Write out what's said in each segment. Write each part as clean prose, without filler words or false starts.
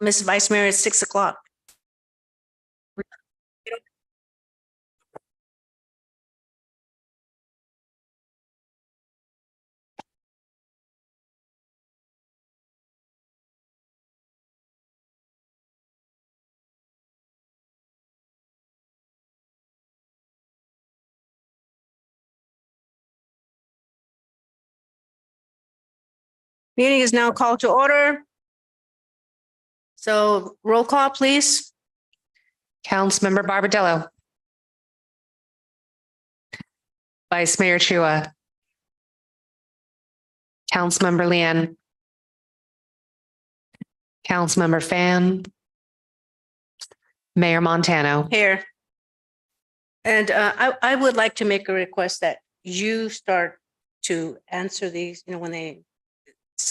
Miss Vice Mayor, at 6 o'clock. Meeting is now called to order. So roll call, please. Councilmember Barbadillo. Vice Mayor Chua. Councilmember Leanne. Councilmember Fan. Mayor Montano. Here. And I would like to make a request that you start to answer these, when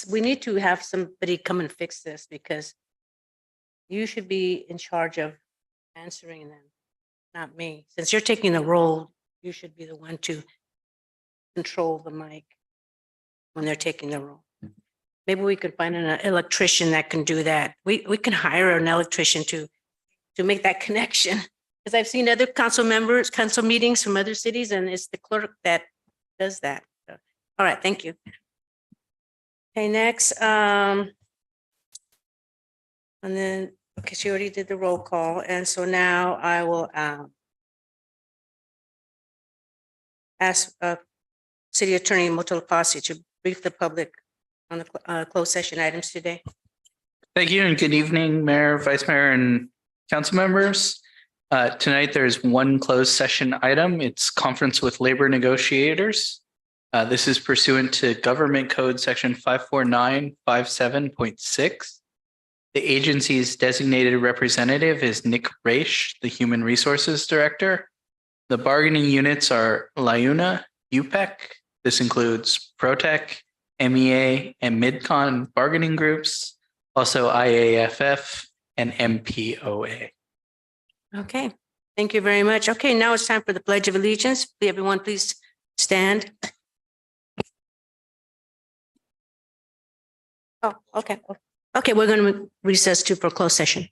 we need to have somebody come and fix this because you should be in charge of answering them, not me. Since you're taking the role, you should be the one to control the mic when they're taking the role. Maybe we could find an electrician that can do that. We can hire an electrician to make that connection. Because I've seen other council meetings from other cities, and it's the clerk that does that. So, all right, thank you. Okay, next. And then, okay, she already did the roll call. And so now I will ask City Attorney Motolepasi to brief the public on the closed session items today. Thank you and good evening, Mayor, Vice Mayor, and council members. Tonight, there's one closed session item. It's conference with labor negotiators. This is pursuant to Government Code Section 54957.6. The agency's designated representative is Nick Raish, the Human Resources Director. The bargaining units are LIUNA, UPEC. This includes ProTech, MEA, and MidCon bargaining groups, also IAFF and MPOA. Okay, thank you very much. Okay, now it's time for the Pledge of Allegiance. Everyone, please stand. Oh, okay. Okay, we're going to recess for closed session.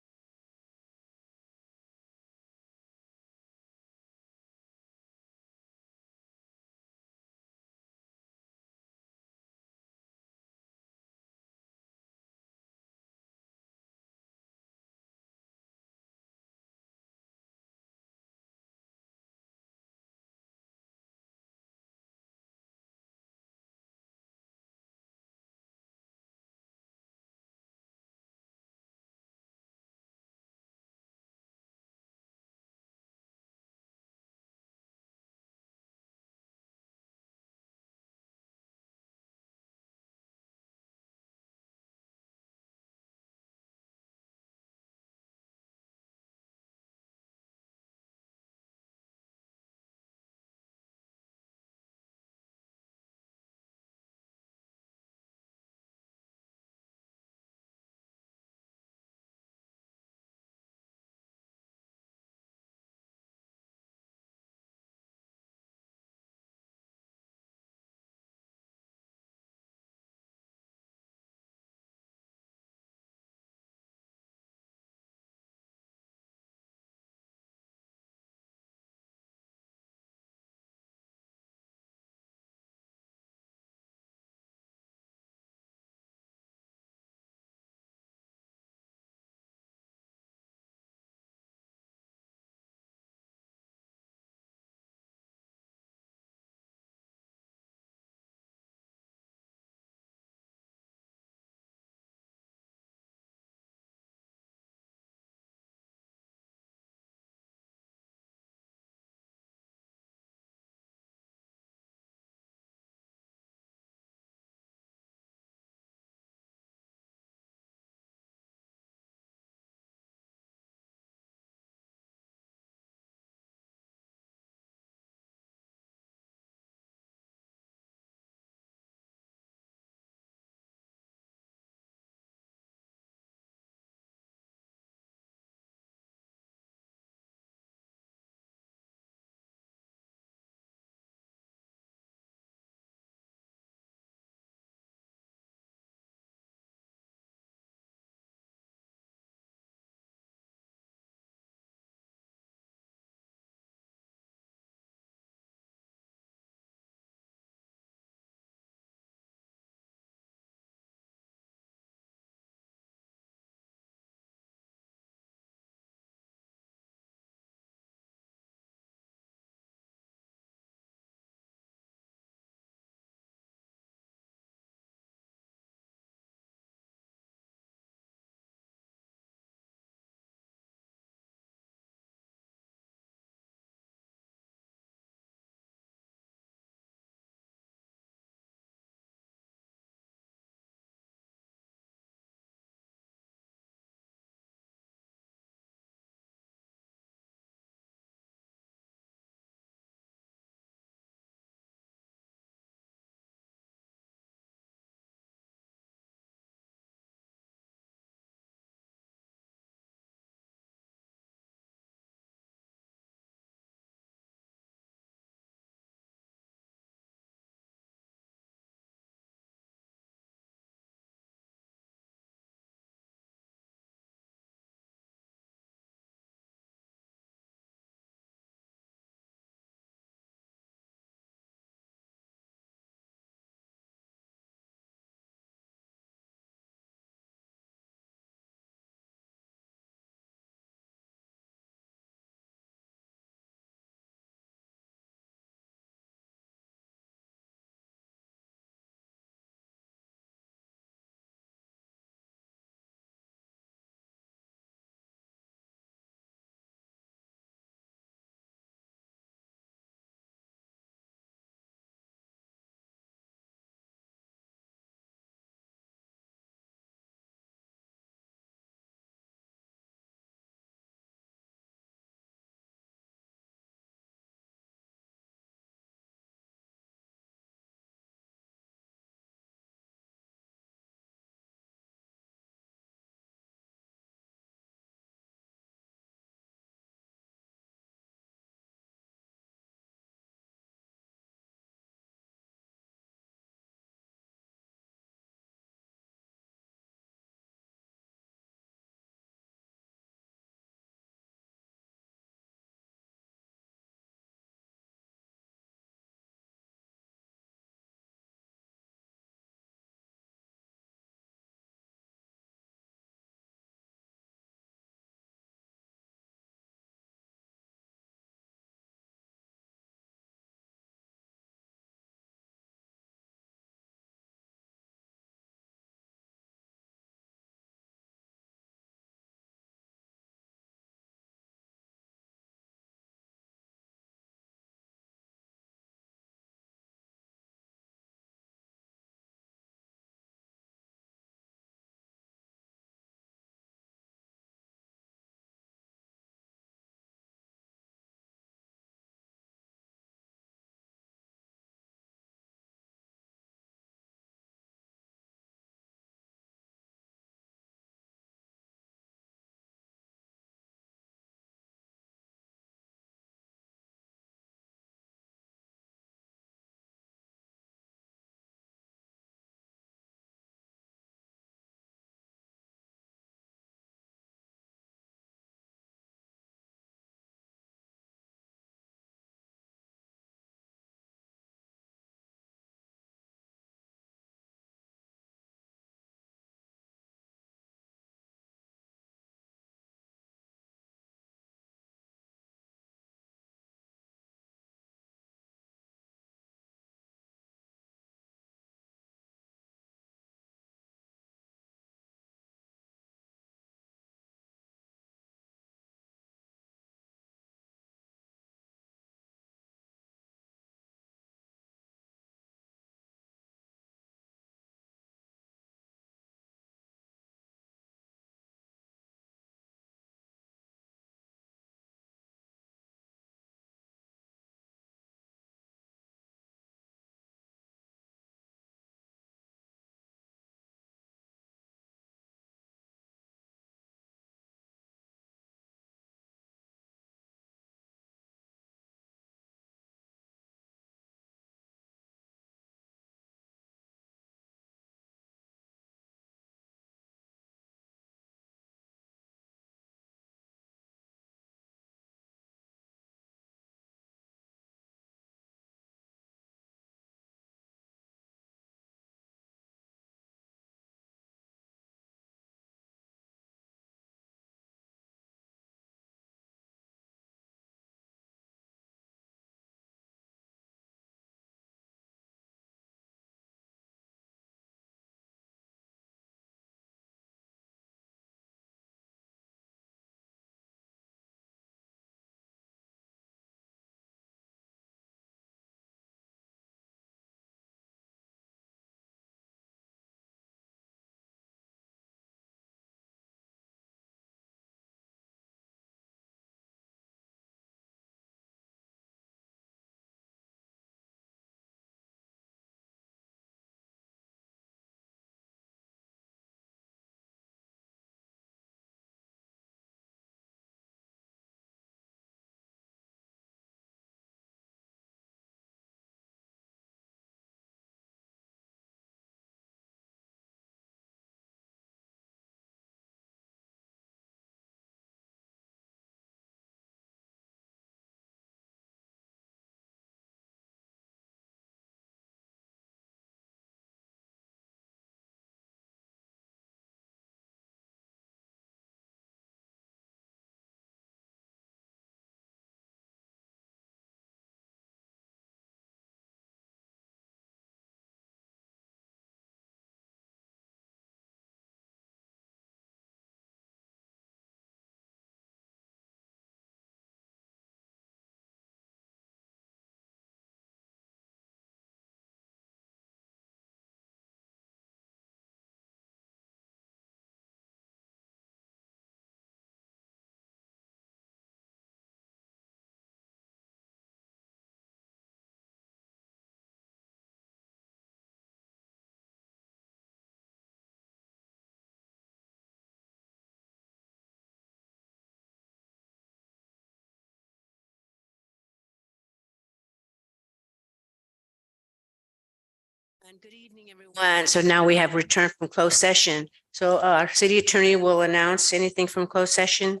And good evening, everyone. So now we have returned from closed session. So our city attorney will announce anything from closed session.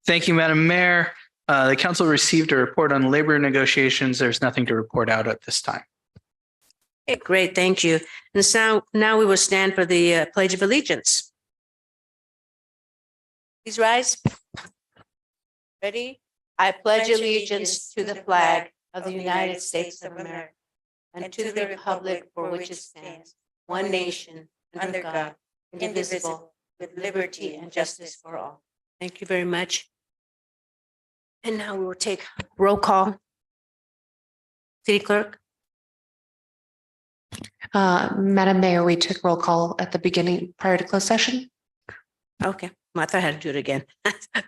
Thank you, Madam Mayor. The council received a report on labor negotiations. There's nothing to report out at this time. Okay, great, thank you. And so now we will stand for the Pledge of Allegiance. Please rise. Ready? I pledge allegiance to the flag of the United States of America and to the republic for which it stands, one nation, under God, indivisible, with liberty and justice for all. Thank you very much. And now we will take roll call. City Clerk? Madam Mayor, we took roll call at the beginning prior to closed session. Okay, well, I thought I had to do it again.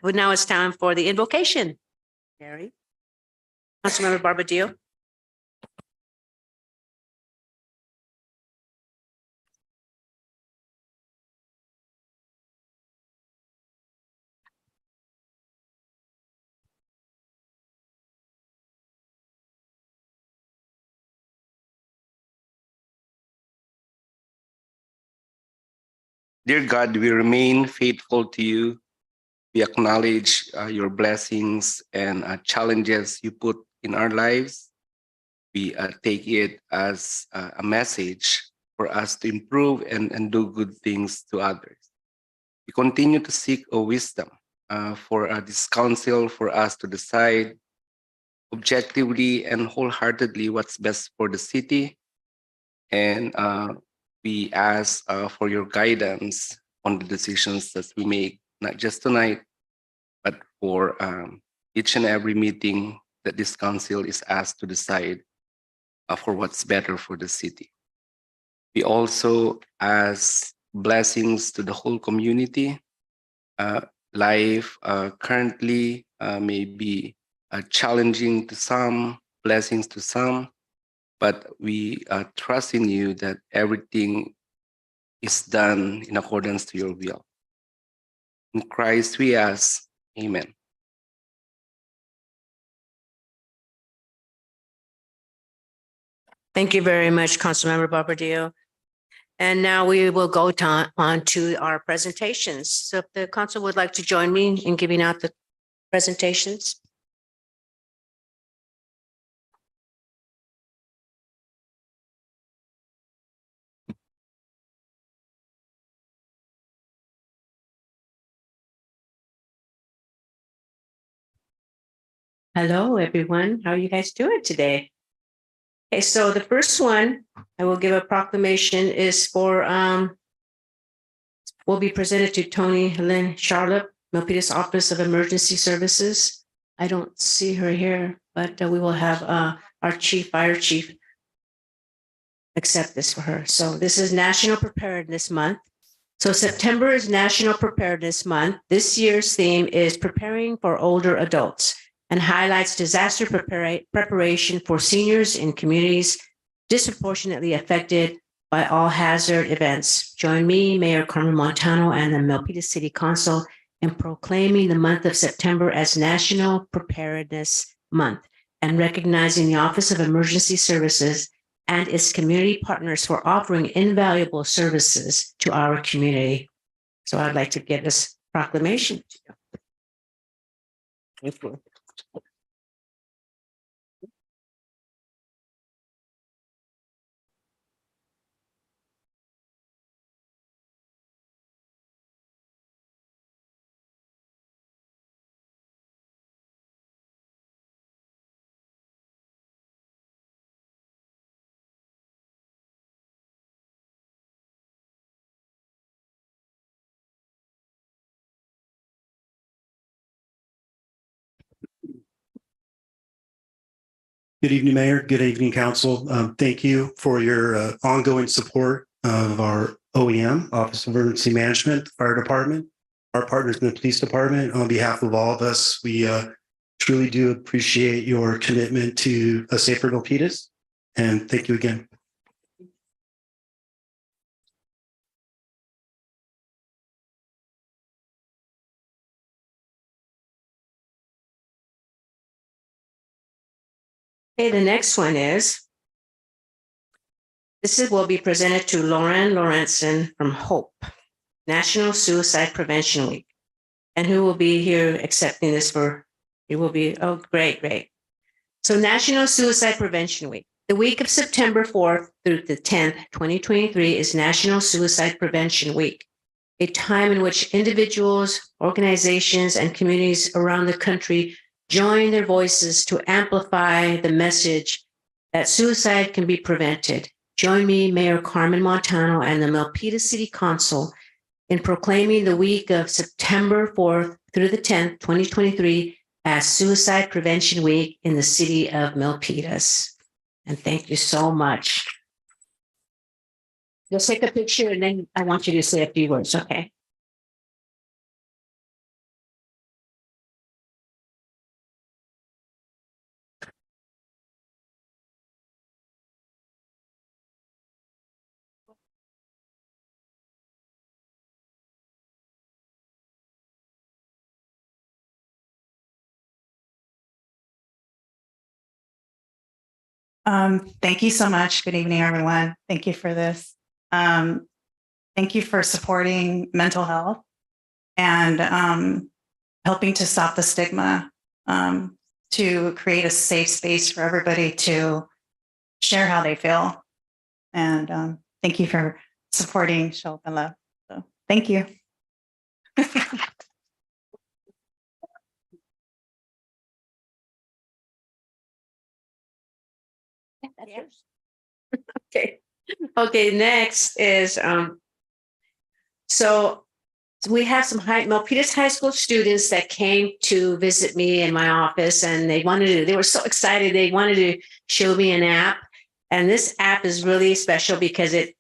But now it's time for the invocation. Mary? Councilmember Barbadillo? Dear God, we remain faithful to you. We acknowledge your blessings and challenges you put in our lives. We take it as a message for us to improve and do good things to others. We continue to seek a wisdom for this council, for us to decide objectively and wholeheartedly what's best for the city. And we ask for your guidance on the decisions that we make, not just tonight, but for each and every meeting that this council is asked to decide for what's better for the city. We also ask blessings to the whole community. Life currently may be challenging to some, blessings to some, but we trust in you that everything is done in accordance to your will. In Christ we ask, amen. Thank you very much, Councilmember Barbadillo. And now we will go on to our presentations. So if the council would like to join me in giving out the presentations. Hello, everyone. How are you guys doing today? Okay, so the first one I will give a proclamation is for will be presented to Tony Lynn Charlotte, Milpitas Office of Emergency Services. I don't see her here, but we will have our fire chief accept this for her. So this is National Preparedness Month. So September is National Preparedness Month. This year's theme is preparing for older adults and highlights disaster preparation for seniors in communities disproportionately affected by all hazard events. Join me, Mayor Carmen Montano, and the Milpitas City Council in proclaiming the month of September as National Preparedness Month and recognizing the Office of Emergency Services and its community partners for offering invaluable services to our community. So I'd like to give this proclamation to you. Good evening, Mayor. Good evening, Council. Thank you for your ongoing support of our OEM, Office of Emergency Management, Fire Department, our partners in the Police Department. On behalf of all of us, we truly do appreciate your commitment to a safer Milpitas. And thank you again. Okay, the next one is will be presented to Lauren Lorenzen from HOPE, National Suicide Prevention Week. And who will be here accepting this for, it will be, oh, great, great. So National Suicide Prevention Week. The week of September 4th through the 10th, 2023 is National Suicide Prevention Week, a time in which individuals, organizations, and communities around the country join their voices to amplify the message that suicide can be prevented. Join me, Mayor Carmen Montano, and the Milpitas City Council in proclaiming the week of September 4th through the 10th, 2023 as Suicide Prevention Week in the city of Milpitas. And thank you so much. Just take a picture and then I want you to say a few words, okay? Thank you so much. Good evening, everyone. Thank you for this. Thank you for supporting mental health and helping to stop the stigma, to create a safe space for everybody to share how they feel. And thank you for supporting Show Up and Love. So thank you. Okay. Okay, next is so we have some Milpitas High School students that came to visit me in my office, and they were so excited. They wanted to show me an app. And this app is really special because it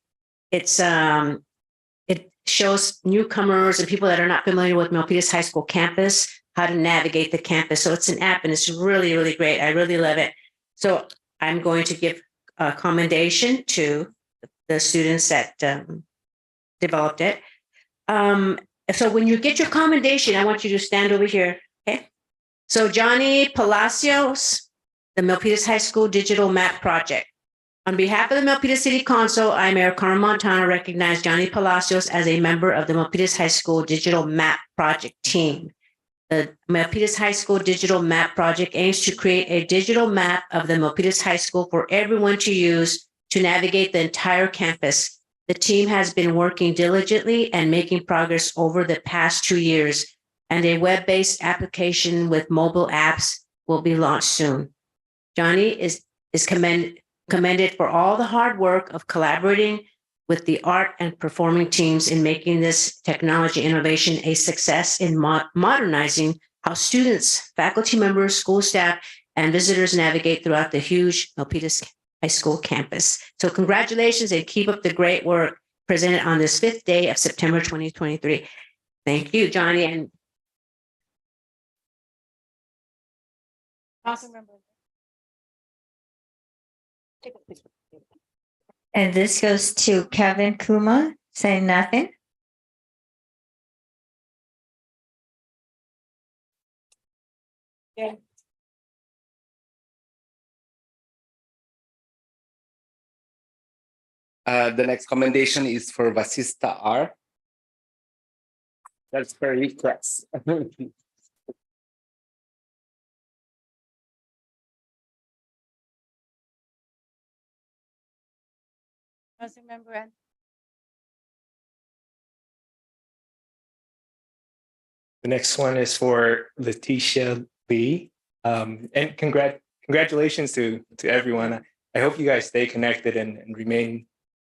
shows newcomers and people that are not familiar with Milpitas High School campus how to navigate the campus. So it's an app and it's really, really great. I really love it. So I'm going to give a commendation to the students that developed it. So when you get your commendation, I want you to stand over here. Okay. So Johnny Palacios, the Milpitas High School Digital Map Project. On behalf of the Milpitas City Council, I, Mayor Carmen Montano, recognize Johnny Palacios as a member of the Milpitas High School Digital Map Project team. The Milpitas High School Digital Map Project aims to create a digital map of the Milpitas High School for everyone to use to navigate the entire campus. The team has been working diligently and making progress over the past 2 years, and a web-based application with mobile apps will be launched soon. Johnny is commended for all the hard work of collaborating with the art and performing teams in making this technology innovation a success in modernizing how students, faculty members, school staff, and visitors navigate throughout the huge Milpitas High School campus. So congratulations and keep up the great work presented on this 5th day of September 2023. Thank you, Johnny. And And this goes to Kevin Kuma, saying nothing. Yeah. The next commendation is for Vasista R. That's per request. Councilmember. The next one is for Letitia Lee. And congratulations to everyone. I hope you guys stay connected and remain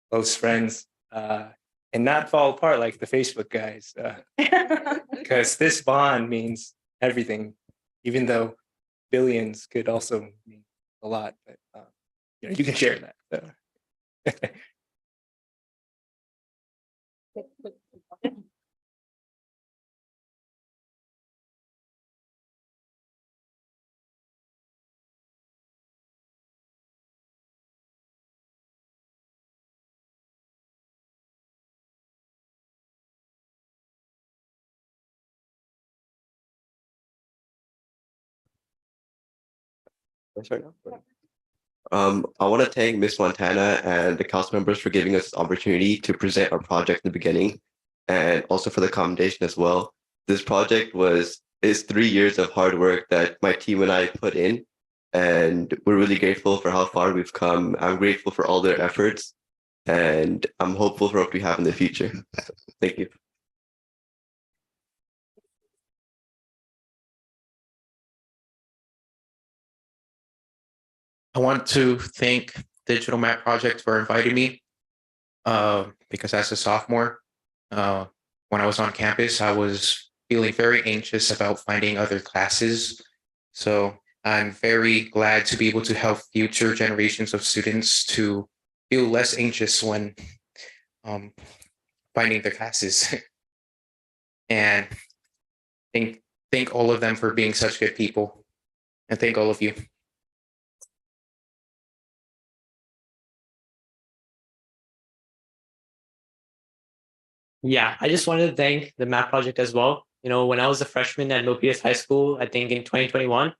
close friends and not fall apart like the Facebook guys. Because this bond means everything, even though billions could also mean a lot. But you can share that. So. I want to thank Miss Montana and the council members for giving us this opportunity to present our project in the beginning, and also for the commendation as well. This project is 3 years of hard work that my team and I put in, and we're really grateful for how far we've come. I'm grateful for all their efforts, and I'm hopeful for what we have in the future. Thank you. I want to thank Digital Map Project for inviting me because as a sophomore, when I was on campus, I was feeling very anxious about finding other classes. So I'm very glad to be able to help future generations of students to feel less anxious when finding their classes. And thank all of them for being such good people. And thank all of you. Yeah, I just wanted to thank the Map Project as well. You know, when I was a freshman at Milpitas High School, I think in 2021,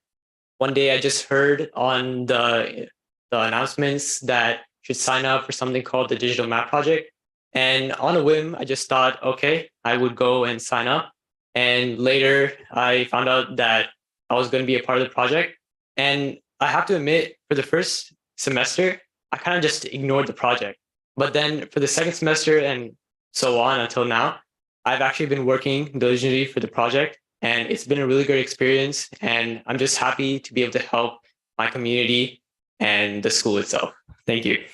one day I just heard on the announcements that you should sign up for something called the Digital Map Project. And on a whim, I just thought, okay, I would go and sign up. And later I found out that I was going to be a part of the project. And I have to admit, for the first semester, I kind of just ignored the project. But then for the second semester and so on until now, I've actually been working diligently for the project, and it's been a really great experience. And I'm just happy to be able to help my community and the school itself. Thank you.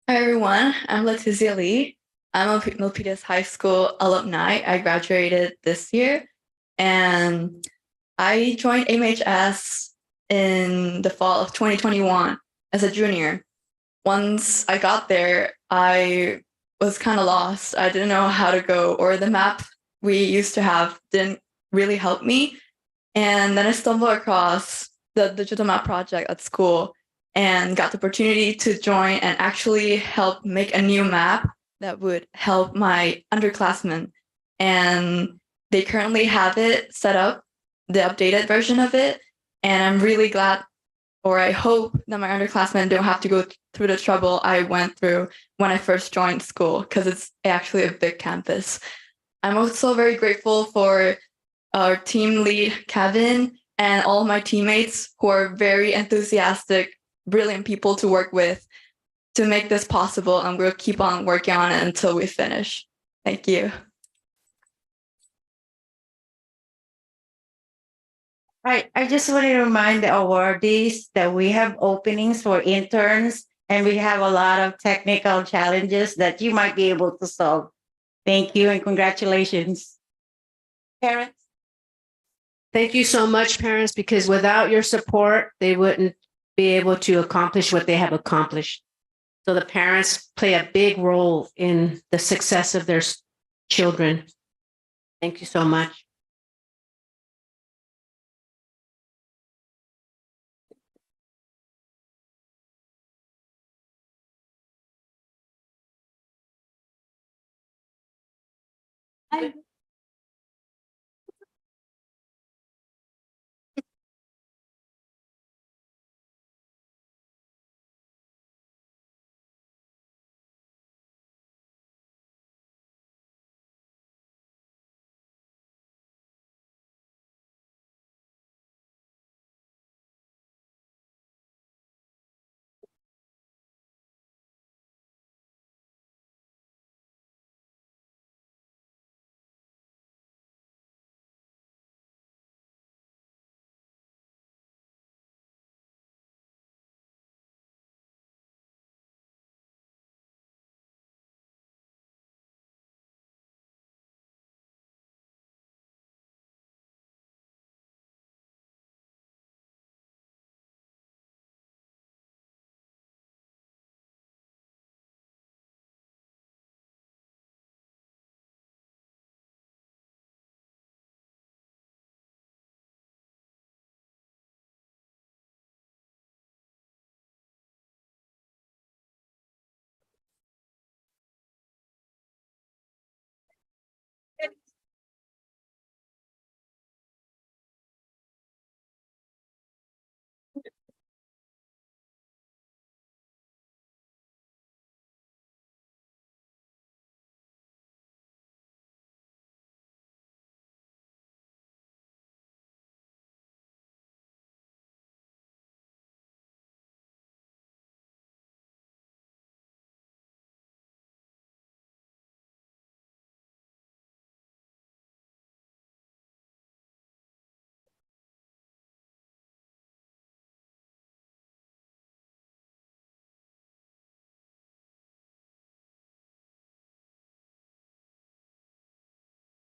Hi everyone, I'm Letizia Lee. I'm a Milpitas High School alumni. I graduated this year, and I joined MHS in the fall of 2021 as a junior. Once I got there, I was kind of lost. I didn't know how to go, or the map we used to have didn't really help me. And then I stumbled across the digital map project at school and got the opportunity to join and actually help make a new map that would help my underclassmen. And they currently have it set up, the updated version of it. And I'm really glad, or I hope that my underclassmen don't have to go through the trouble I went through when I first joined school, because it's actually a big campus. I'm also very grateful for our team lead, Kevin, and all my teammates who are very enthusiastic, brilliant people to work with to make this possible. And we'll keep on working on it until we finish. Thank you. I just want to remind the awardees that we have openings for interns and we have a lot of technical challenges that you might be able to solve. Thank you and congratulations. Parents. Thank you so much, parents, because without your support, they wouldn't be able to accomplish what they have accomplished. So the parents play a big role in the success of their children. Thank you so much.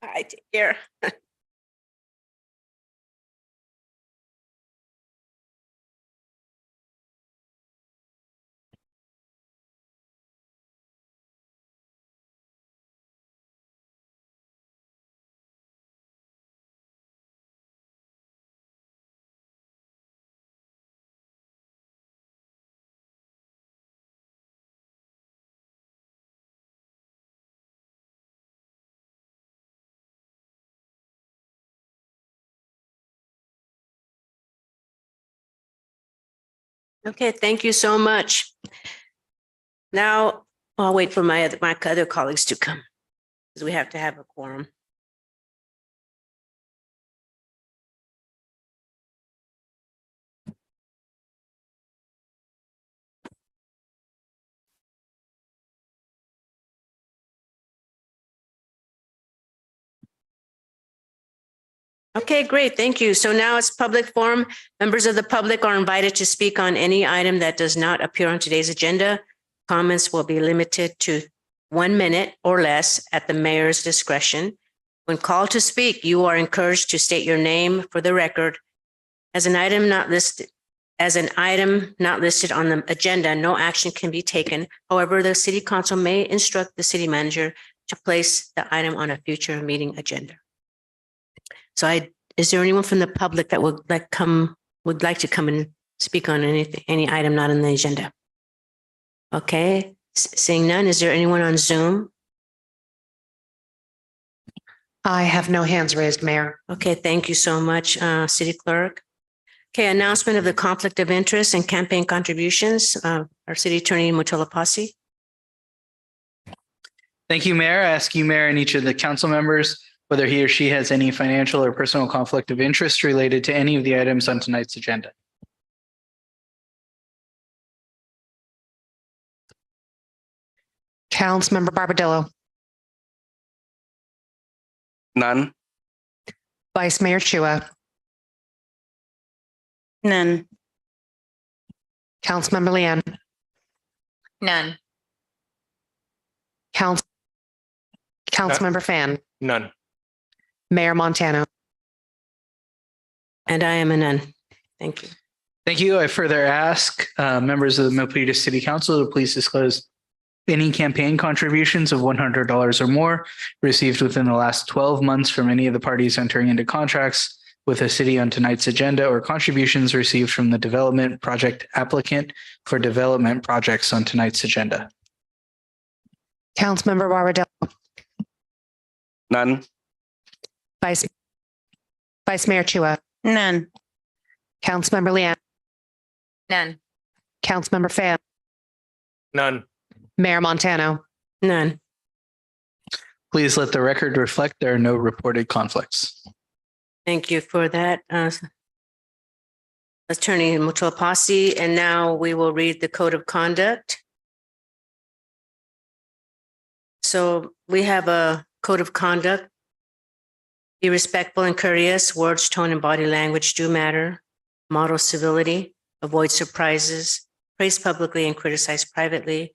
All right, take care. Okay, thank you so much. Now I'll wait for my other colleagues to come because we have to have a quorum. Okay, great. Thank you. So now it's public forum. Members of the public are invited to speak on any item that does not appear on today's agenda. Comments will be limited to 1 minute or less at the mayor's discretion. When called to speak, you are encouraged to state your name for the record. As an item not listed on the agenda, no action can be taken. However, the city council may instruct the city manager to place the item on a future meeting agenda. So is there anyone from the public that would like to come and speak on any item not on the agenda? Okay, seeing none, is there anyone on Zoom? I have no hands raised, Mayor. Okay, thank you so much, City Clerk. Okay, announcement of the conflict of interest and campaign contributions. Our City Attorney Motula Posse. Thank you, Mayor. I ask you, Mayor, and each of the council members whether he or she has any financial or personal conflict of interest related to any of the items on tonight's agenda. Councilmember Barbadillo, None. Vice Mayor Chua, None. Councilmember Leanne, None. Councilmember Fan, None. Mayor Montano. And I am a none. Thank you. Thank you. I further ask members of the Milpitas City Council to please disclose any campaign contributions of $100 or more received within the last 12 months from any of the parties entering into contracts with the city on tonight's agenda, or contributions received from the development project applicant for development projects on tonight's agenda. Councilmember Barbadillo, None. Vice Mayor Chua, None. Councilmember Leanne, None. Councilmember Fan, None. Mayor Montano. None. Please let the record reflect there are no reported conflicts. Thank you for that, Attorney Motula Posse. And now we will read the code of conduct. So we have a code of conduct. Be respectful and courteous. Words, tone, and body language do matter. Model civility. Avoid surprises. Praise publicly and criticize privately.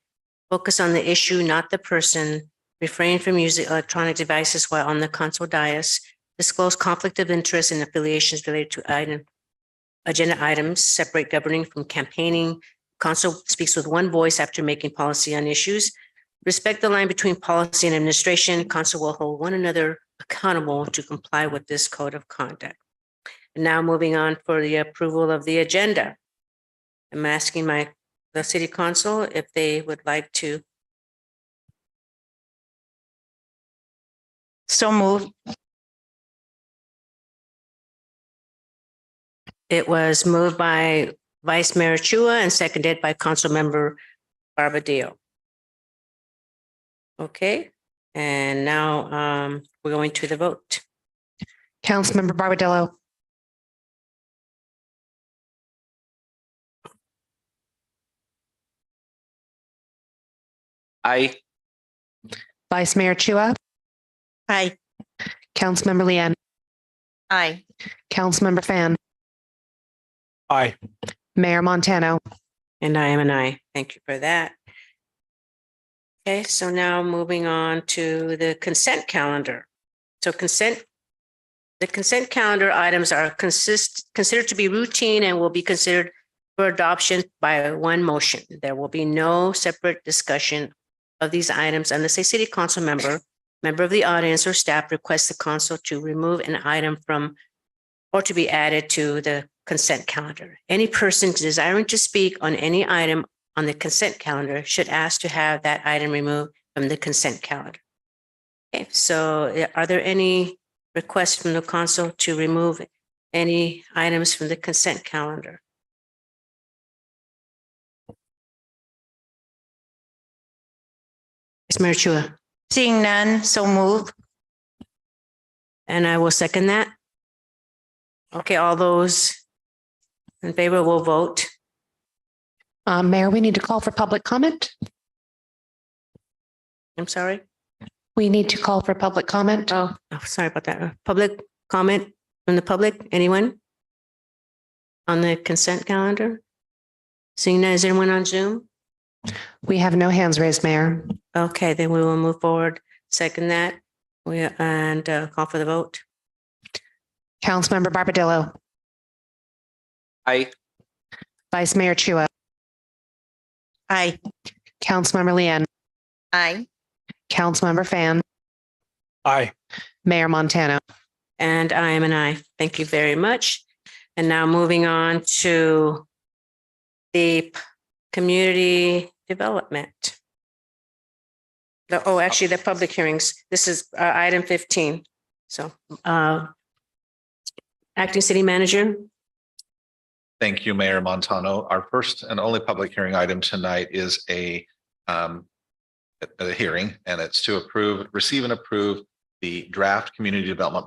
Focus on the issue, not the person. Refrain from using electronic devices while on the council dais. Disclose conflict of interest and affiliations related to agenda items. Separate governing from campaigning. Council speaks with one voice after making policy on issues. Respect the line between policy and administration. Council will hold one another accountable to comply with this code of conduct. And now moving on for the approval of the agenda. I'm asking the city council if they would like to. So moved. It was moved by Vice Mayor Chua and seconded by Council Member Barbadillo. Okay, and now we're going to the vote. Councilmember Barbadillo, Aye. Vice Mayor Chua, Aye. Councilmember Leanne, Aye. Councilmember Fan, Aye. Mayor Montano. And I am an aye. Thank you for that. Okay, so now moving on to the consent calendar. So the consent calendar items are considered to be routine and will be considered for adoption by one motion. There will be no separate discussion of these items unless a city council member of the audience or staff requests the council to remove an item from or to be added to the consent calendar. Any person desiring to speak on any item on the consent calendar should ask to have that item removed from the consent calendar. Okay, so are there any requests from the council to remove any items from the consent calendar? Ms. Mayor Chua. Seeing none, so move. And I will second that. Okay, all those in favor will vote. Mayor, we need to call for public comment. I'm sorry. We need to call for public comment. Oh, sorry about that. Public comment from the public, anyone? On the consent calendar? Seeing none, is anyone on Zoom? We have no hands raised, Mayor. Okay, then we will move forward. Second that. And call for the vote. Councilmember Barbadillo, Aye. Vice Mayor Chua, Aye. Councilmember Leanne, Aye. Councilmember Fan, Aye. Mayor Montano. And I am an aye. Thank you very much. And now moving on to the community development. Actually, the public hearings. This is item 15. So acting city manager. Thank you, Mayor Montano. Our first and only public hearing item tonight is a hearing, and it's to receive and approve the draft community development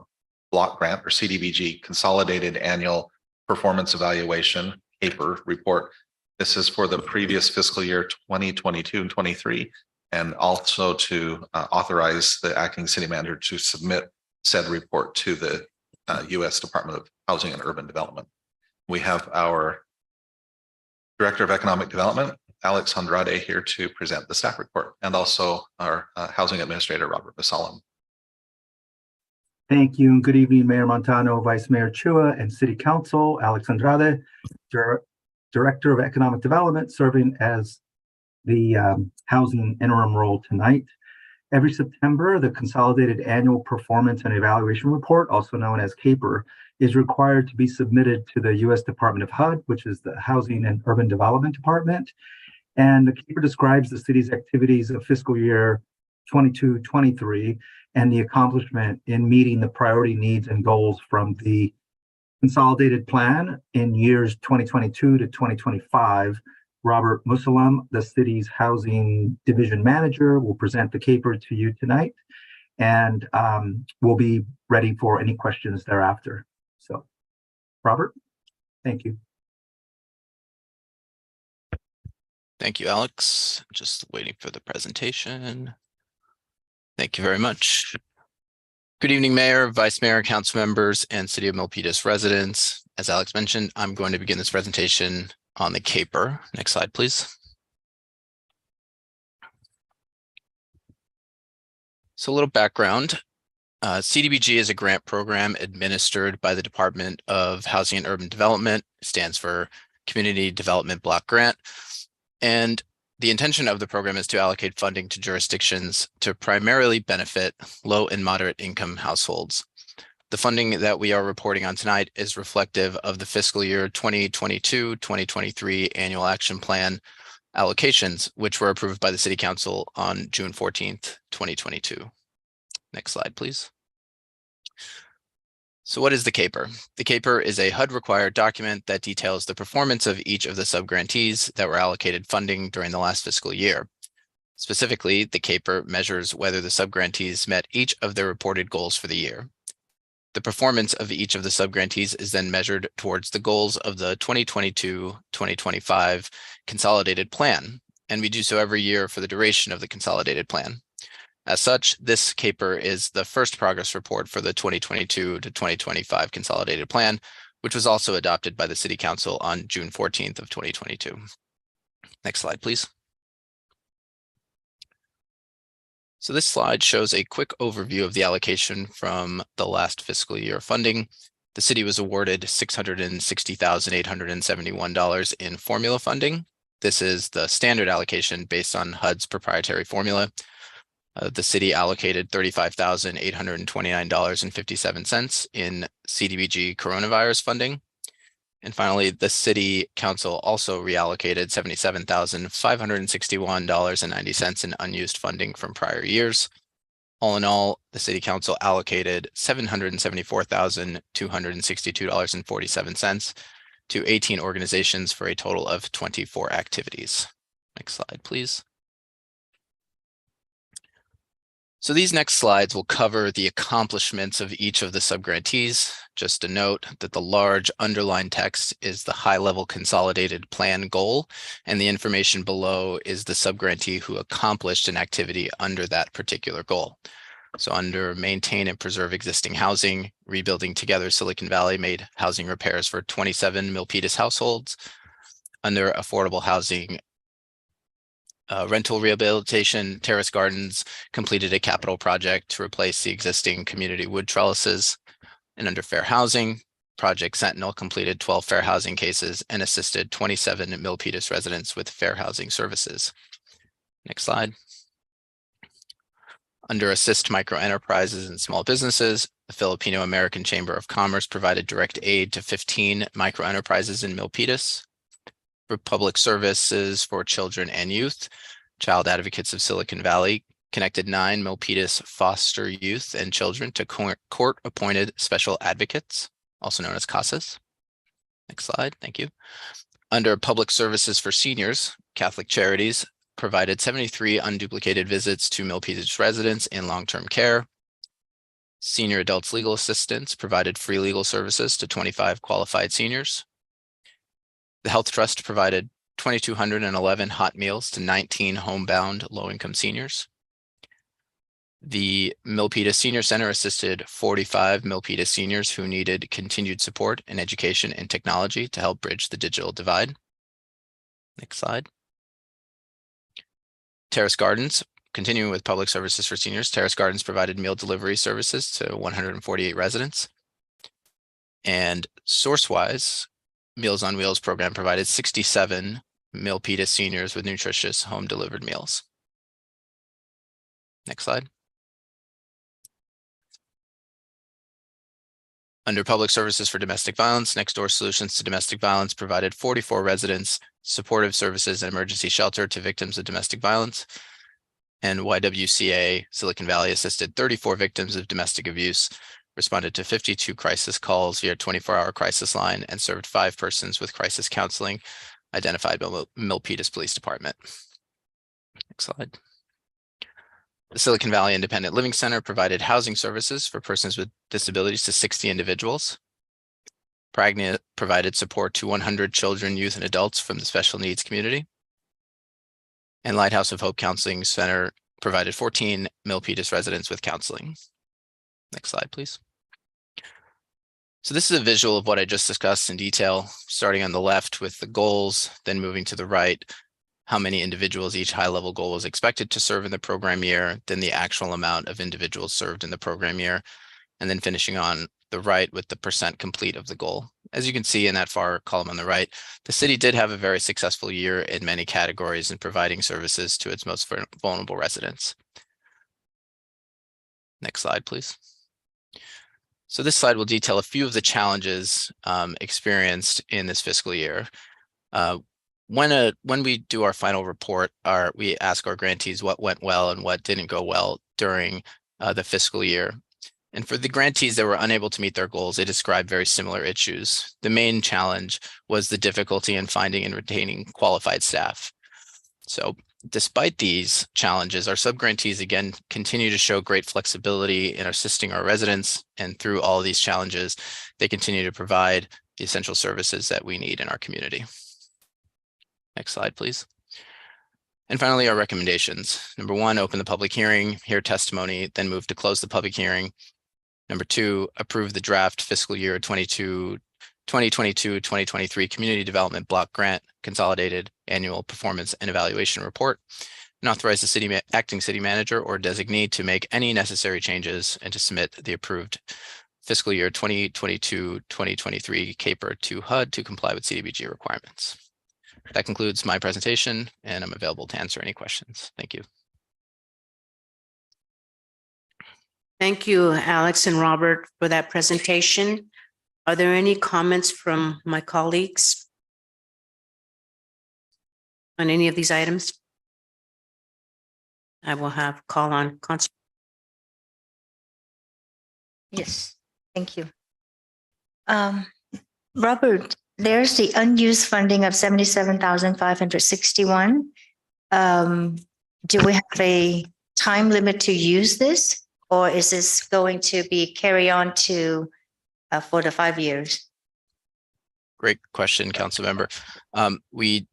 block grant, or CDBG, consolidated annual performance evaluation CAPER report. This is for the previous fiscal year 2022 and 23, and also to authorize the acting city manager to submit said report to the U.S. Department of Housing and Urban Development. We have our Director of Economic Development, Alex Andrade, here to present the staff report, and also our Housing Administrator, Robert Basalam. Thank you, and good evening, Mayor Montano, Vice Mayor Chua, and City Council. Alex Andrade, Director of Economic Development, serving as the housing interim role tonight. Every September, the Consolidated Annual Performance and Evaluation Report, also known as CAPER, is required to be submitted to the U.S. Department of HUD, which is the Housing and Urban Development Department. And the CAPER describes the city's activities of fiscal year 22-23 and the accomplishment in meeting the priority needs and goals from the consolidated plan in years 2022 to 2025. Robert Musalam, the city's housing division manager, will present the CAPER to you tonight, and we'll be ready for any questions thereafter. So, Robert, thank you. Thank you, Alex. Just waiting for the presentation. Thank you very much. Good evening, Mayor, Vice Mayor, Council members, and City of Milpitas residents. As Alex mentioned, I'm going to begin this presentation on the CAPER. Next slide, please. So a little background. CDBG is a grant program administered by the Department of Housing and Urban Development. It stands for Community Development Block Grant. And the intention of the program is to allocate funding to jurisdictions to primarily benefit low and moderate income households. The funding that we are reporting on tonight is reflective of the fiscal year 2022-2023 annual action plan allocations, which were approved by the City Council on June 14th, 2022. Next slide, please. So what is the CAPER? The CAPER is a HUD-required document that details the performance of each of the subgrantees that were allocated funding during the last fiscal year. Specifically, the CAPER measures whether the subgrantees met each of their reported goals for the year. The performance of each of the subgrantees is then measured towards the goals of the 2022-2025 consolidated plan, and we do so every year for the duration of the consolidated plan. As such, this CAPER is the first progress report for the 2022 to 2025 consolidated plan, which was also adopted by the City Council on June 14th of 2022. Next slide, please. So this slide shows a quick overview of the allocation from the last fiscal year funding. The city was awarded $660,871 in formula funding. This is the standard allocation based on HUD's proprietary formula. The city allocated $35,829.57 in CDBG coronavirus funding. And finally, the city council also reallocated $77,561.90 in unused funding from prior years. All in all, the city council allocated $774,262.47 to 18 organizations for a total of 24 activities. Next slide, please. So these next slides will cover the accomplishments of each of the subgrantees. Just to note that the large underlined text is the high-level consolidated plan goal, and the information below is the subgrantee who accomplished an activity under that particular goal. So under maintain and preserve existing housing, Rebuilding Together Silicon Valley made housing repairs for 27 Milpitas households. Under affordable housing, rental rehabilitation, Terrace Gardens completed a capital project to replace the existing community wood trellises. And under fair housing, Project Sentinel completed 12 fair housing cases and assisted 27 Milpitas residents with fair housing services. Next slide. Under assist micro enterprises and small businesses, the Filipino American Chamber of Commerce provided direct aid to 15 micro enterprises in Milpitas. For public services for children and youth, Child Advocates of Silicon Valley connected 9 Milpitas foster youth and children to court-appointed special advocates, also known as CASAs. Next slide, thank you. Under public services for seniors, Catholic Charities provided 73 unduplicated visits to Milpitas residents in long-term care. Senior Adults Legal Assistance provided free legal services to 25 qualified seniors. The Health Trust provided 2,211 hot meals to 19 homebound low-income seniors. The Milpitas Senior Center assisted 45 Milpitas seniors who needed continued support in education and technology to help bridge the digital divide. Next slide. Terrace Gardens, continuing with public services for seniors, Terrace Gardens provided meal delivery services to 148 residents. And SourceWise, Meals on Wheels program provided 67 Milpitas seniors with nutritious home delivered meals. Next slide. Under public services for domestic violence, Next Door Solutions to Domestic Violence provided 44 residents supportive services and emergency shelter to victims of domestic violence. And YWCA Silicon Valley assisted 34 victims of domestic abuse, responded to 52 crisis calls via 24-hour crisis line, and served 5 persons with crisis counseling identified by Milpitas Police Department. Next slide. The Silicon Valley Independent Living Center provided housing services for persons with disabilities to 60 individuals. Pragna provided support to 100 children, youth, and adults from the special needs community. And Lighthouse of Hope Counseling Center provided 14 Milpitas residents with counseling. Next slide, please. So this is a visual of what I just discussed in detail, starting on the left with the goals, then moving to the right, how many individuals each high-level goal was expected to serve in the program year, then the actual amount of individuals served in the program year, and then finishing on the right with the percent complete of the goal. As you can see in that far column on the right, the city did have a very successful year in many categories in providing services to its most vulnerable residents. Next slide, please. So this slide will detail a few of the challenges experienced in this fiscal year. When we do our final report, we ask our grantees what went well and what didn't go well during the fiscal year. And for the grantees that were unable to meet their goals, they described very similar issues. The main challenge was the difficulty in finding and retaining qualified staff. So despite these challenges, our subgrantees again continue to show great flexibility in assisting our residents, and through all of these challenges, they continue to provide the essential services that we need in our community. Next slide, please. And finally, our recommendations. Number 1, open the public hearing, hear testimony, then move to close the public hearing. Number 2, approve the draft fiscal year 2022-2023 Community Development Block Grant Consolidated Annual Performance and Evaluation Report. and authorize the acting city manager or designee to make any necessary changes and to submit the approved fiscal year 2022-2023 CAPER to HUD to comply with CDBG requirements. That concludes my presentation, and I'm available to answer any questions. Thank you. Thank you, Alex and Robert, for that presentation. Are there any comments from my colleagues on any of these items? I will have call on Yes, thank you. Robert, there's the unused funding of 77,561. Do we have a time limit to use this, or is this going to be carry on to for the 5 years? Great question, council member. We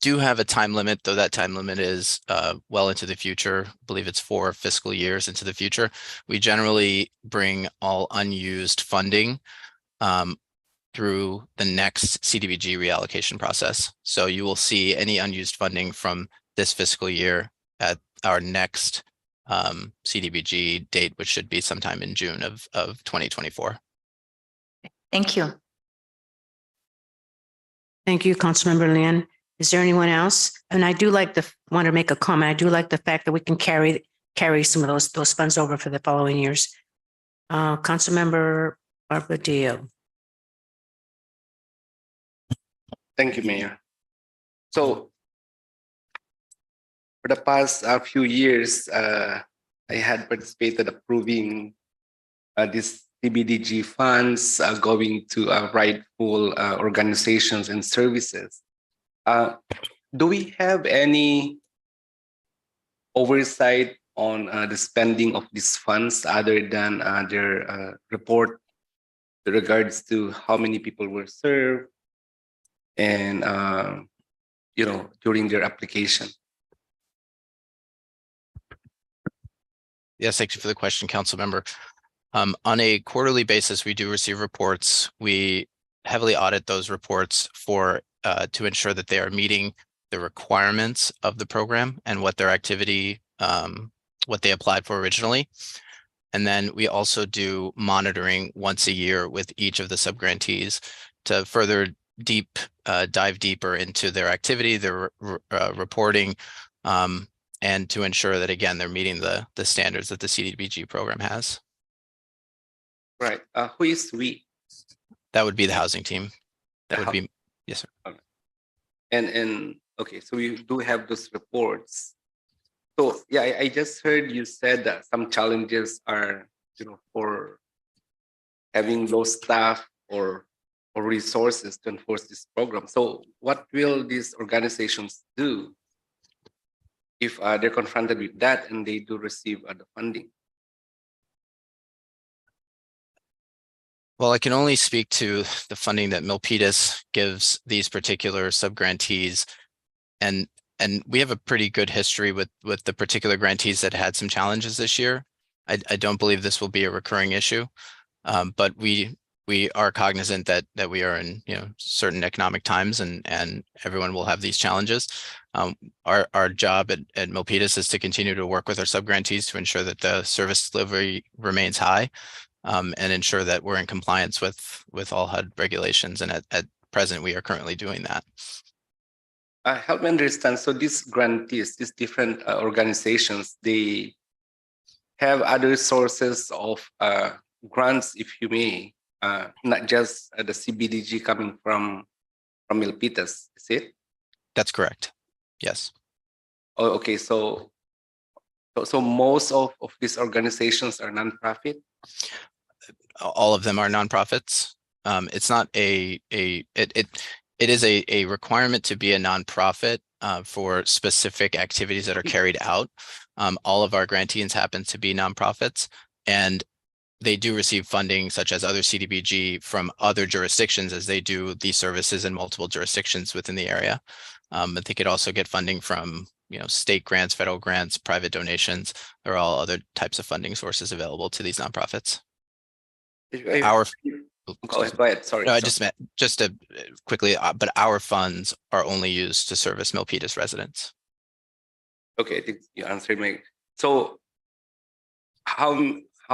do have a time limit, though that time limit is well into the future. I believe it's 4 fiscal years into the future. We generally bring all unused funding through the next CDBG reallocation process. So you will see any unused funding from this fiscal year at our next CDBG date, which should be sometime in June of 2024. Thank you. Thank you, Councilmember Lin. Is there anyone else? And I do want to make a comment. I do like the fact that we can carry some of those funds over for the following years. Councilmember Barbadillo. Thank you, Mayor. So for the past few years, I had participated approving this CBDG funds going to rightful organizations and services. Do we have any oversight on the spending of these funds other than their report with regards to how many people were served and during their application? Yes, thank you for the question, council member. On a quarterly basis, we do receive reports. We heavily audit those reports to ensure that they are meeting the requirements of the program and what their activity, what they applied for originally. And then we also do monitoring once a year with each of the subgrantees to further dive deeper into their activity, their reporting, and to ensure that, again, they're meeting the standards that the CDBG program has. Right. Who is we? That would be the housing team. That would be, yes, sir. Okay. And okay, so we do have those reports. So yeah, I just heard you said that some challenges are, for having those staff or resources to enforce this program. So what will these organizations do if they're confronted with that and they do receive the funding? Well, I can only speak to the funding that Milpitas gives these particular subgrantees, and we have a pretty good history with the particular grantees that had some challenges this year. I don't believe this will be a recurring issue, but we are cognizant that we are in certain economic times, and everyone will have these challenges. Our job at Milpitas is to continue to work with our subgrantees to ensure that the service delivery remains high. And ensure that we're in compliance with all HUD regulations. And at present, we are currently doing that. Help me understand. So these grantees, these different organizations, they have other sources of grants, if you may, not just the CBDG coming from Milpitas, is it? That's correct. Yes. Oh, okay. So most of these organizations are nonprofit? All of them are nonprofits. It's not it is a requirement to be a nonprofit for specific activities that are carried out. All of our grantees happen to be nonprofits, and they do receive funding such as other CDBG from other jurisdictions as they do these services in multiple jurisdictions within the area. But they could also get funding from state grants, federal grants, private donations. There are all other types of funding sources available to these nonprofits. Go ahead. Sorry. No, I just meant just to quickly, but our funds are only used to service Milpitas residents. Okay, I think you answered my. So how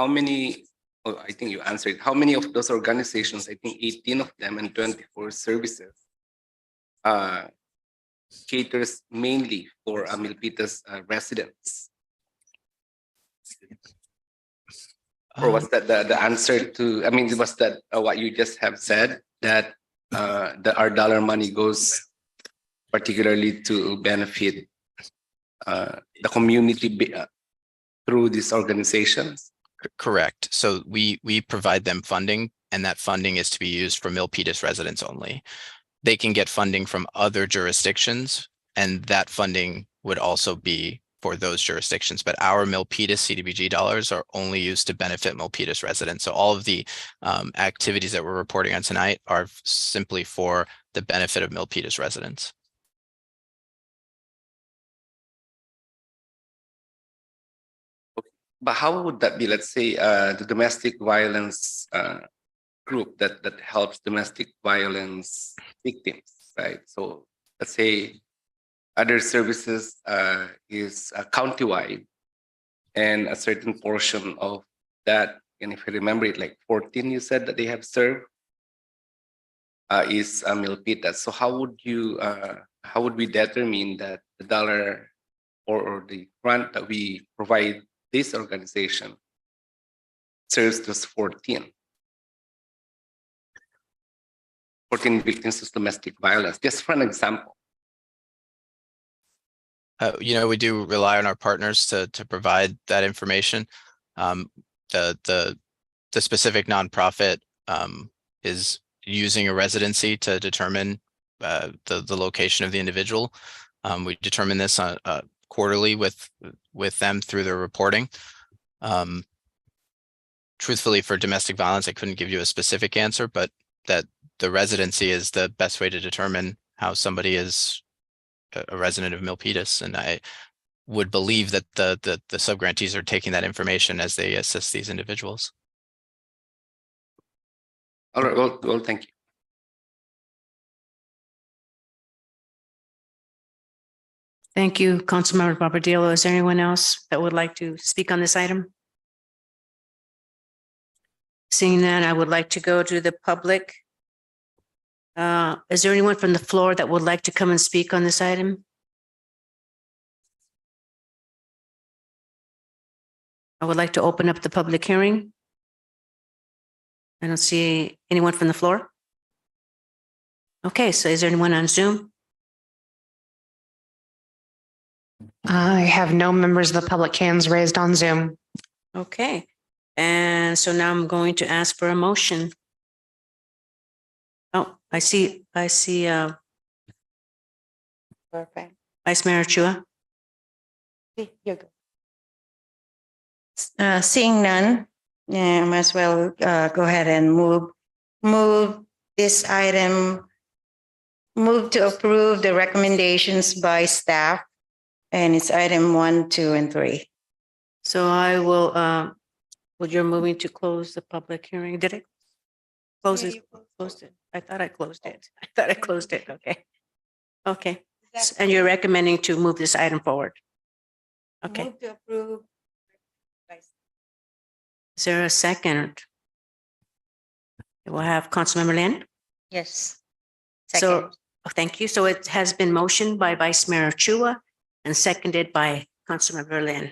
many? Oh, I think you answered. How many of those organizations? I think 18 of them and 24 services. Caters mainly for Milpitas residents. Or was that the answer to? I mean, was that what you just have said that our dollar money goes particularly to benefit the community through these organizations? Correct. So we provide them funding, and that funding is to be used for Milpitas residents only. They can get funding from other jurisdictions, and that funding would also be for those jurisdictions. But our Milpitas CDBG dollars are only used to benefit Milpitas residents. So all of the activities that we're reporting on tonight are simply for the benefit of Milpitas residents. But how would that be? Let's say the domestic violence group that helps domestic violence victims, right? So let's say other services is countywide, and a certain portion of that, and if I remember it, like 14, you said that they have served is Milpitas. So how would we determine that the dollar or the grant that we provide this organization serves those 14 victims of domestic violence, just for an example? We do rely on our partners to provide that information. The specific nonprofit is using a residency to determine the location of the individual. We determine this on quarterly with them through their reporting. Truthfully, for domestic violence, I couldn't give you a specific answer, but that the residency is the best way to determine how somebody is a resident of Milpitas. And I would believe that the subgrantees are taking that information as they assist these individuals. All right, well, thank you. Thank you, Councilmember Barbadillo. Is there anyone else that would like to speak on this item? Seeing that, I would like to go to the public. Is there anyone from the floor that would like to come and speak on this item? I would like to open up the public hearing. I don't see anyone from the floor. Okay, so is there anyone on Zoom? I have no members of the public hands raised on Zoom. Okay, and so now I'm going to ask for a motion. Oh, I see. Perfect. Vice Mayor Chua. You're good. Seeing none, yeah, might as well go ahead and move this item. Move to approve the recommendations by staff, and it's item 1, 2, and 3. So I will, well, you're moving to close the public hearing. Did it? Close it? Closed it. I thought I closed it. Okay. Okay. And you're recommending to move this item forward? Okay. Move to approve. Is there a second? We'll have Councilmember Lin. Yes. So, thank you. So it has been motioned by Vice Mayor Chua and seconded by Councilmember Lin.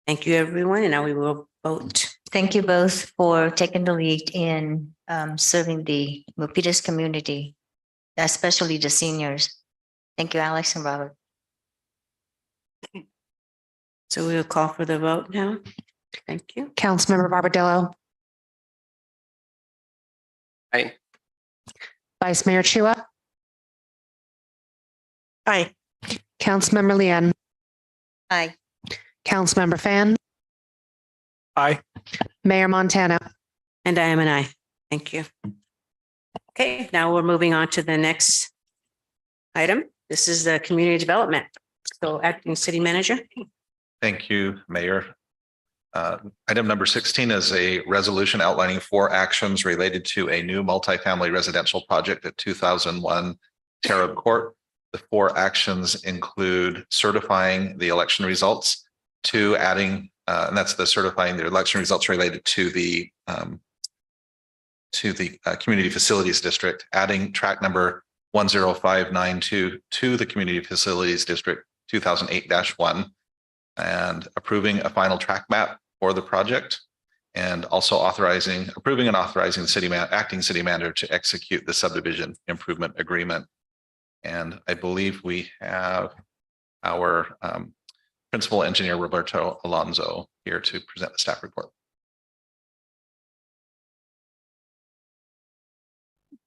Thank you, everyone, and now we will vote. Thank you both for taking the lead in serving the Milpitas community, especially the seniors. Thank you, Alex and Robert. So we'll call for the vote now. Thank you. Councilmember Barbadillo. Aye. Vice Mayor Chua. Aye. Councilmember Lian. Aye. Councilmember Fan. Aye. Mayor Montano. And I am an aye. Thank you. Okay, now we're moving on to the next item. This is the community development. So acting city manager. Thank you, Mayor. Item number 16 is a resolution outlining 4 actions related to a new multifamily residential project at 2001 Terra Court. The 4 actions include certifying the election results, 2, adding, and that's the certifying the election results related to the Community Facilities District, adding track number 10592 to the Community Facilities District 2008-1, and approving a final track map for the project, and also approving and authorizing the acting city manager to execute the subdivision improvement agreement. And I believe we have our principal engineer, Roberto Alonso, here to present the staff report.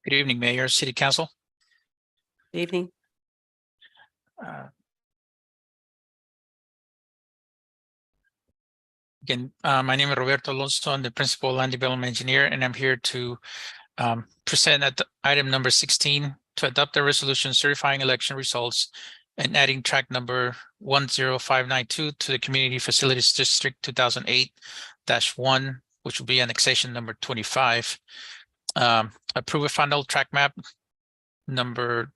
Good evening, Mayor, City Council. Good evening. Again, my name is Roberto Alonso. I'm the Principal Land Development Engineer, and I'm here to present at item number 16 to adopt a resolution certifying election results and adding track number 10592 to the Community Facilities District 2008-1, which will be annexation number 25. Approve a final track map number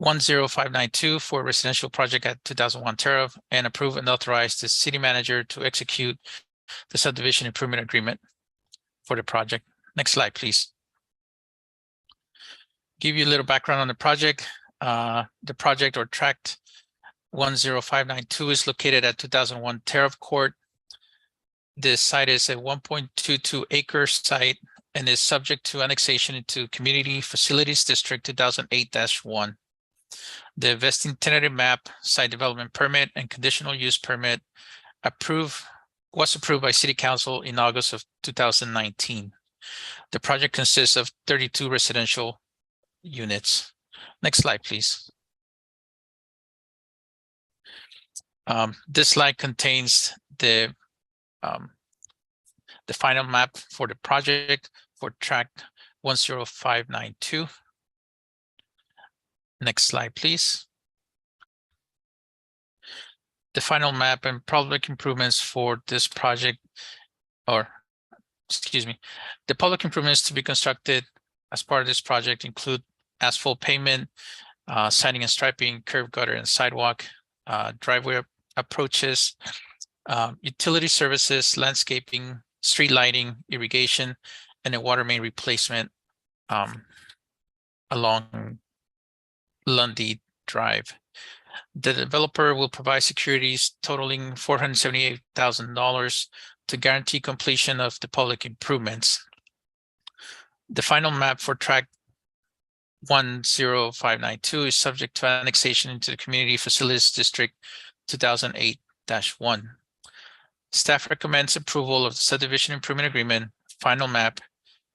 10592 for residential project at 2001 Terra, and approve and authorize the city manager to execute the subdivision improvement agreement for the project. Next slide, please. Give you a little background on the project. The project, or tract 10592, is located at 2001 Terra Court. This site is a 1.22 acre site and is subject to annexation into Community Facilities District 2008-1. The vesting tentative map, site development permit, and conditional use permit was approved by City Council in August of 2019. The project consists of 32 residential units. Next slide, please. This slide contains the final map for the project for tract 10592. Next slide, please. The final map and public improvements for this project, or excuse me, the public improvements to be constructed as part of this project include asphalt pavement, siding and striping, curb, gutter, and sidewalk, driveway approaches, utility services, landscaping, street lighting, irrigation, and a water main replacement along Lundy Drive. The developer will provide securities totaling $478,000 to guarantee completion of the public improvements. The final map for tract 10592 is subject to annexation into the Community Facilities District 2008-1. Staff recommends approval of the subdivision improvement agreement, final map,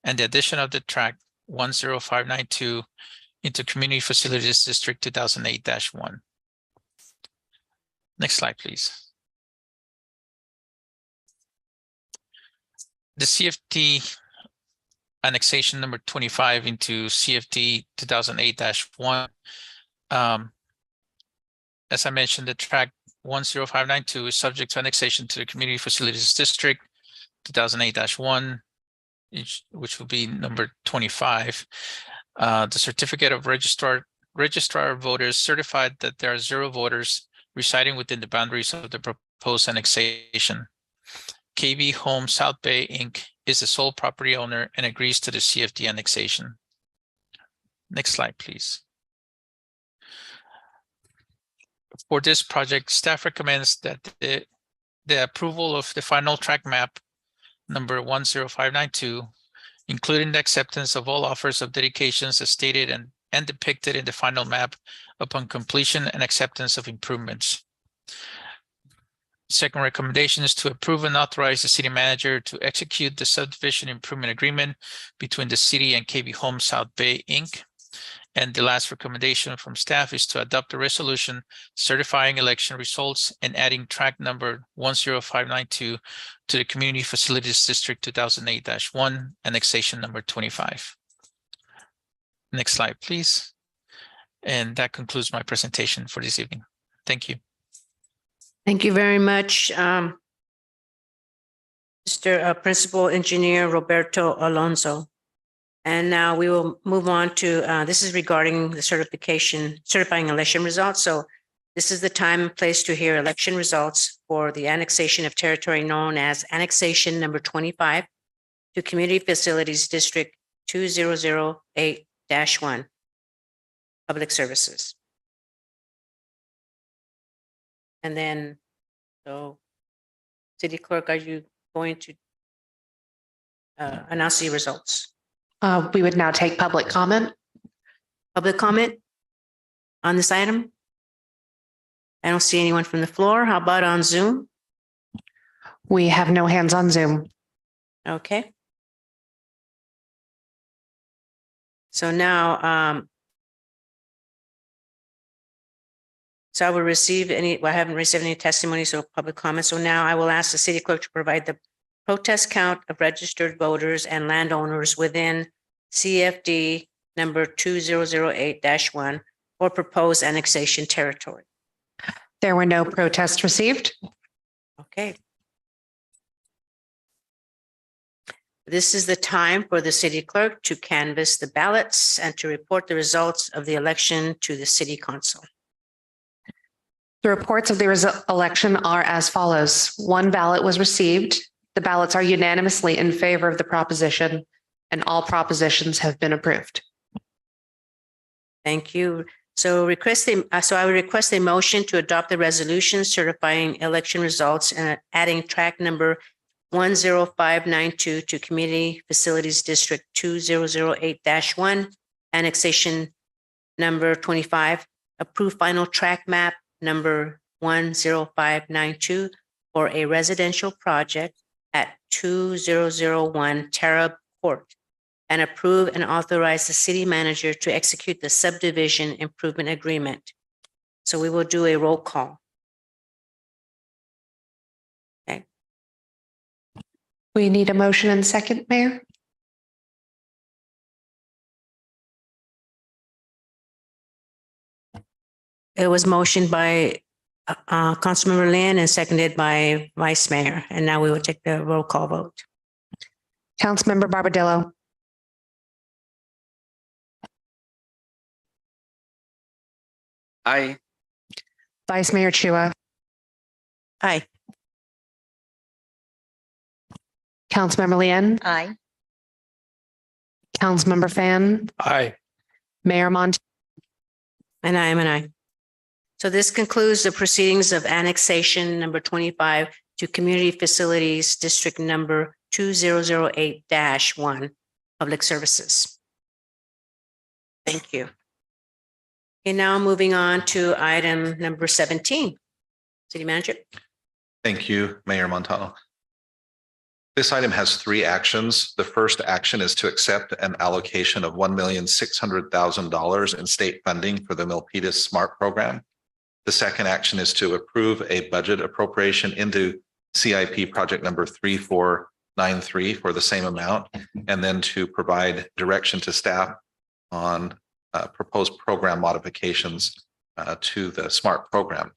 and the addition of the tract 10592 into Community Facilities District 2008-1. Next slide, please. The CFT annexation number 25 into CFT 2008-1. As I mentioned, the tract 10592 is subject to annexation to the Community Facilities District 2008-1, which will be number 25. The certificate of registrar of voters certified that there are 0 voters residing within the boundaries of the proposed annexation. KB Home South Bay Inc. is the sole property owner and agrees to the CFD annexation. Next slide, please. For this project, staff recommends that the approval of the final track map number 10592, including the acceptance of all offers of dedications as stated and depicted in the final map upon completion and acceptance of improvements. Second recommendation is to approve and authorize the city manager to execute the subdivision improvement agreement between the city and KB Home South Bay Inc. And the last recommendation from staff is to adopt a resolution certifying election results and adding tract number 10592 to the Community Facilities District 2008-1, annexation number 25. Next slide, please. And that concludes my presentation for this evening. Thank you. Thank you very much, Mr. Principal Engineer Roberto Alonso. And now we will move on to, this is regarding the certifying election results. So this is the time and place to hear election results for the annexation of territory known as annexation number 25 to Community Facilities District 2008-1, Public Services. And then, so City Clerk, are you going to announce the results? We would now take public comment. Public comment on this item? I don't see anyone from the floor. How about on Zoom? We have no hands on Zoom. Okay. So now, so I will receive I haven't received any testimony, so public comment. So now I will ask the city clerk to provide the protest count of registered voters and landowners within CFD number 2008-1 or proposed annexation territory. There were no protests received. Okay. This is the time for the city clerk to canvass the ballots and to report the results of the election to the city council. The reports of the election are as follows. 1 ballot was received. The ballots are unanimously in favor of the proposition, and all propositions have been approved. Thank you. So I would request a motion to adopt the resolution certifying election results and adding track number 10592 to Community Facilities District 2008-1, annexation number 25, approve final track map number 10592 for a residential project at 2001 Terra Court, and approve and authorize the city manager to execute the subdivision improvement agreement. So we will do a roll call. Okay. We need a motion and second, Mayor. It was motioned by Councilmember Lynn and seconded by Vice Mayor. And now we will take the roll call vote. Councilmember Barbadillo. Aye. Vice Mayor Chua. Aye. Councilmember Lien. Aye. Councilmember Fan. Aye. Mayor Mont. And I am an aye. So this concludes the proceedings of annexation number 25 to Community Facilities District number 2008-1, Public Services. Thank you. Okay, now moving on to item number 17. City Manager. Thank you, Mayor Montano. This item has 3 actions. The first action is to accept an allocation of $1,600,000 in state funding for the Milpitas SMART program. The second action is to approve a budget appropriation into CIP project number 3493 for the same amount, and then to provide direction to staff on proposed program modifications to the SMART program.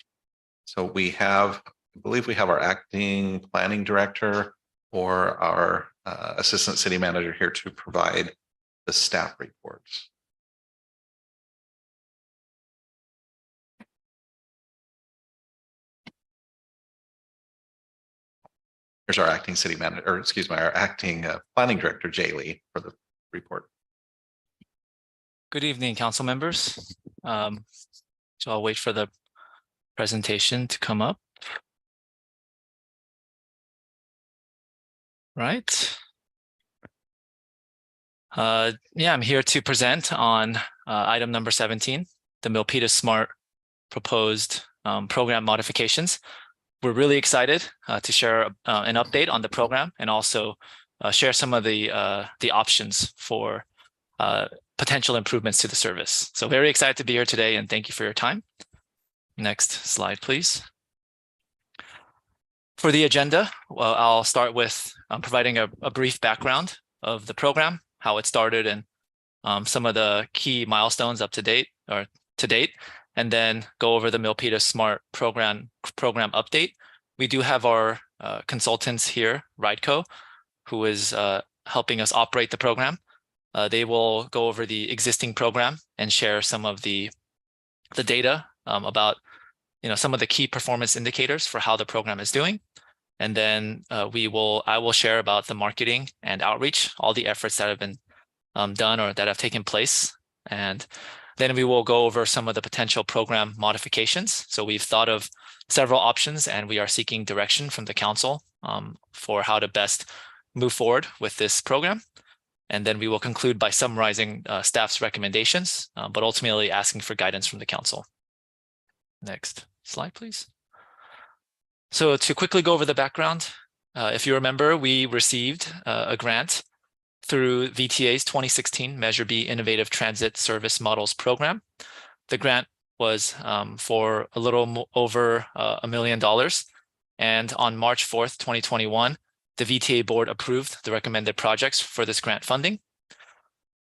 So I believe we have our acting planning director or our assistant city manager here to provide the staff reports. Here's our acting city manager, or excuse me, our acting planning director, Jay Lee, for the report. Good evening, council members. So I'll wait for the presentation to come up. Right. Yeah, I'm here to present on item number 17, the Milpitas SMART proposed program modifications. We're really excited to share an update on the program and also share some of the options for potential improvements to the service. So very excited to be here today, and thank you for your time. Next slide, please. For the agenda, well, I'll start with providing a brief background of the program, how it started, and some of the key milestones to date, and then go over the Milpitas SMART program update. We do have our consultants here, Rideco, who is helping us operate the program. They will go over the existing program and share some of the data about some of the key performance indicators for how the program is doing. And then I will share about the marketing and outreach, all the efforts that have been done or that have taken place. And then we will go over some of the potential program modifications. So we've thought of several options and we are seeking direction from the council for how to best move forward with this program. And then we will conclude by summarizing staff's recommendations, but ultimately asking for guidance from the council. Next slide, please. So to quickly go over the background, if you remember, we received a grant through VTA's 2016 Measure B Innovative Transit Service Models Program. The grant was for a little over $1 million. And on March 4th, 2021, the VTA board approved the recommended projects for this grant funding.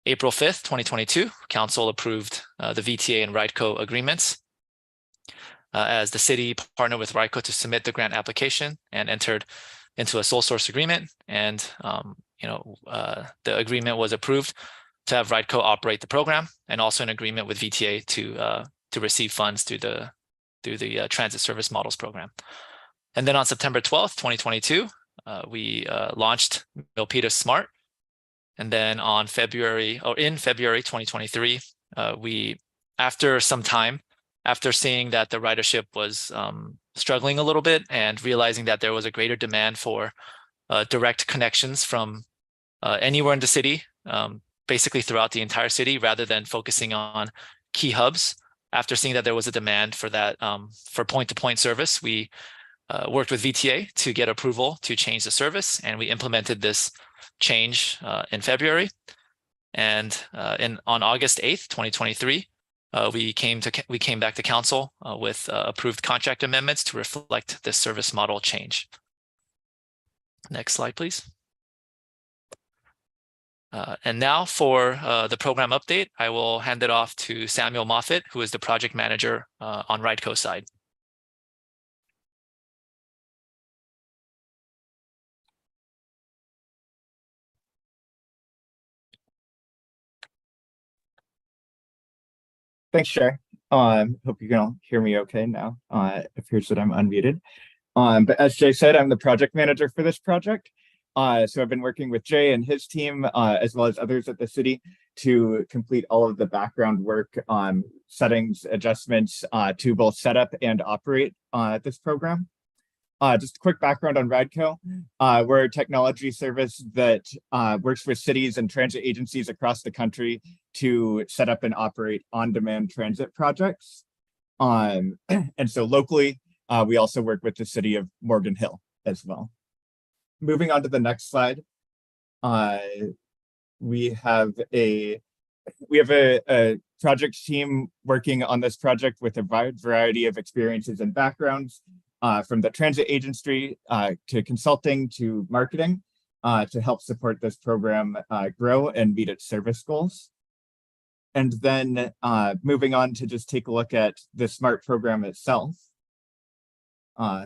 April 5th, 2022, council approved the VTA and RIDECO agreements as the city partnered with RIDECO to submit the grant application and entered into a sole source agreement. And the agreement was approved to have RIDECO operate the program, and also an agreement with VTA to receive funds through the Transit Service Models Program. And then on September 12th, 2022, we launched Milpitas Smart. And then in February 2023, after some time, after seeing that the ridership was struggling a little bit and realizing that there was a greater demand for direct connections from anywhere in the city, basically throughout the entire city, rather than focusing on key hubs. After seeing that there was a demand for that, for point-to-point service, we worked with VTA to get approval to change the service, and we implemented this change in February. And on August 8th, 2023, we came back to council with approved contract amendments to reflect this service model change. Next slide, please. And now for the program update, I will hand it off to Samuel Moffitt, who is the project manager on RIDECO side. Thanks, Shay. Hope you can all hear me okay now. It appears that I'm unmuted. But as Jay said, I'm the project manager for this project. So I've been working with Jay and his team, as well as others at the city, to complete all of the background work on settings, adjustments to both set up and operate this program. Just a quick background on RIDECO. We're a technology service that works with cities and transit agencies across the country to set up and operate on-demand transit projects. And so locally, we also work with the city of Morgan Hill as well. Moving on to the next slide, we have a project team working on this project with a wide variety of experiences and backgrounds, from the transit agency to consulting to marketing, to help support this program grow and meet its service goals. And then moving on to just take a look at the SMART program itself.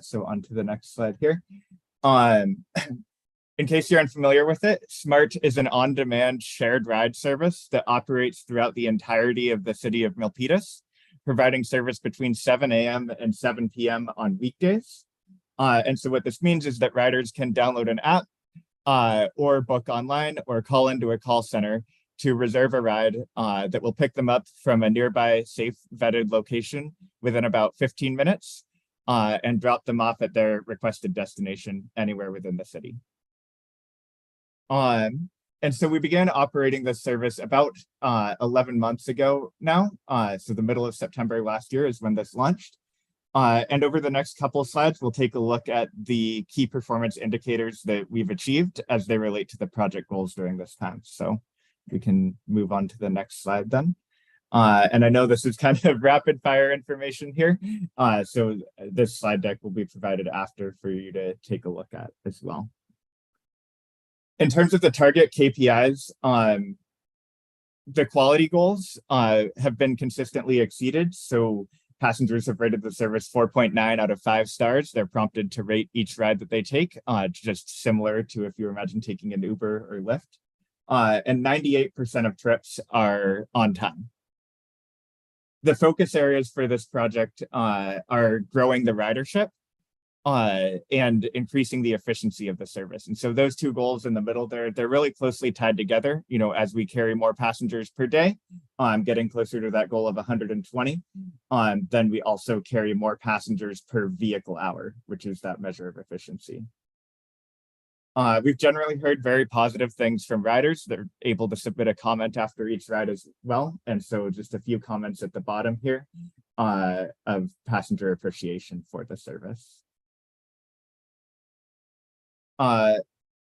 So on to the next slide here. In case you're unfamiliar with it, SMART is an on-demand shared ride service that operates throughout the entirety of the city of Milpitas, providing service between 7 a.m. and 7 p.m. on weekdays. And so what this means is that riders can download an app or book online or call into a call center to reserve a ride that will pick them up from a nearby safe vetted location within about 15 minutes and drop them off at their requested destination anywhere within the city. And so we began operating this service about 11 months ago now. So the middle of September last year is when this launched. And over the next couple of slides, we'll take a look at the key performance indicators that we've achieved as they relate to the project goals during this time. So we can move on to the next slide then. And I know this is kind of rapid fire information here. So this slide deck will be provided after for you to take a look at as well. In terms of the target KPIs, the quality goals have been consistently exceeded. So passengers have rated the service 4.9 out of 5 stars. They're prompted to rate each ride that they take, just similar to if you imagine taking an Uber or Lyft. and 98% of trips are on time. The focus areas for this project are growing the ridership and increasing the efficiency of the service. And so those two goals in the middle there, they're really closely tied together. You know, as we carry more passengers per day, getting closer to that goal of 120, then we also carry more passengers per vehicle hour, which is that measure of efficiency. We've generally heard very positive things from riders. They're able to submit a comment after each ride as well. And so just a few comments at the bottom here of passenger appreciation for the service.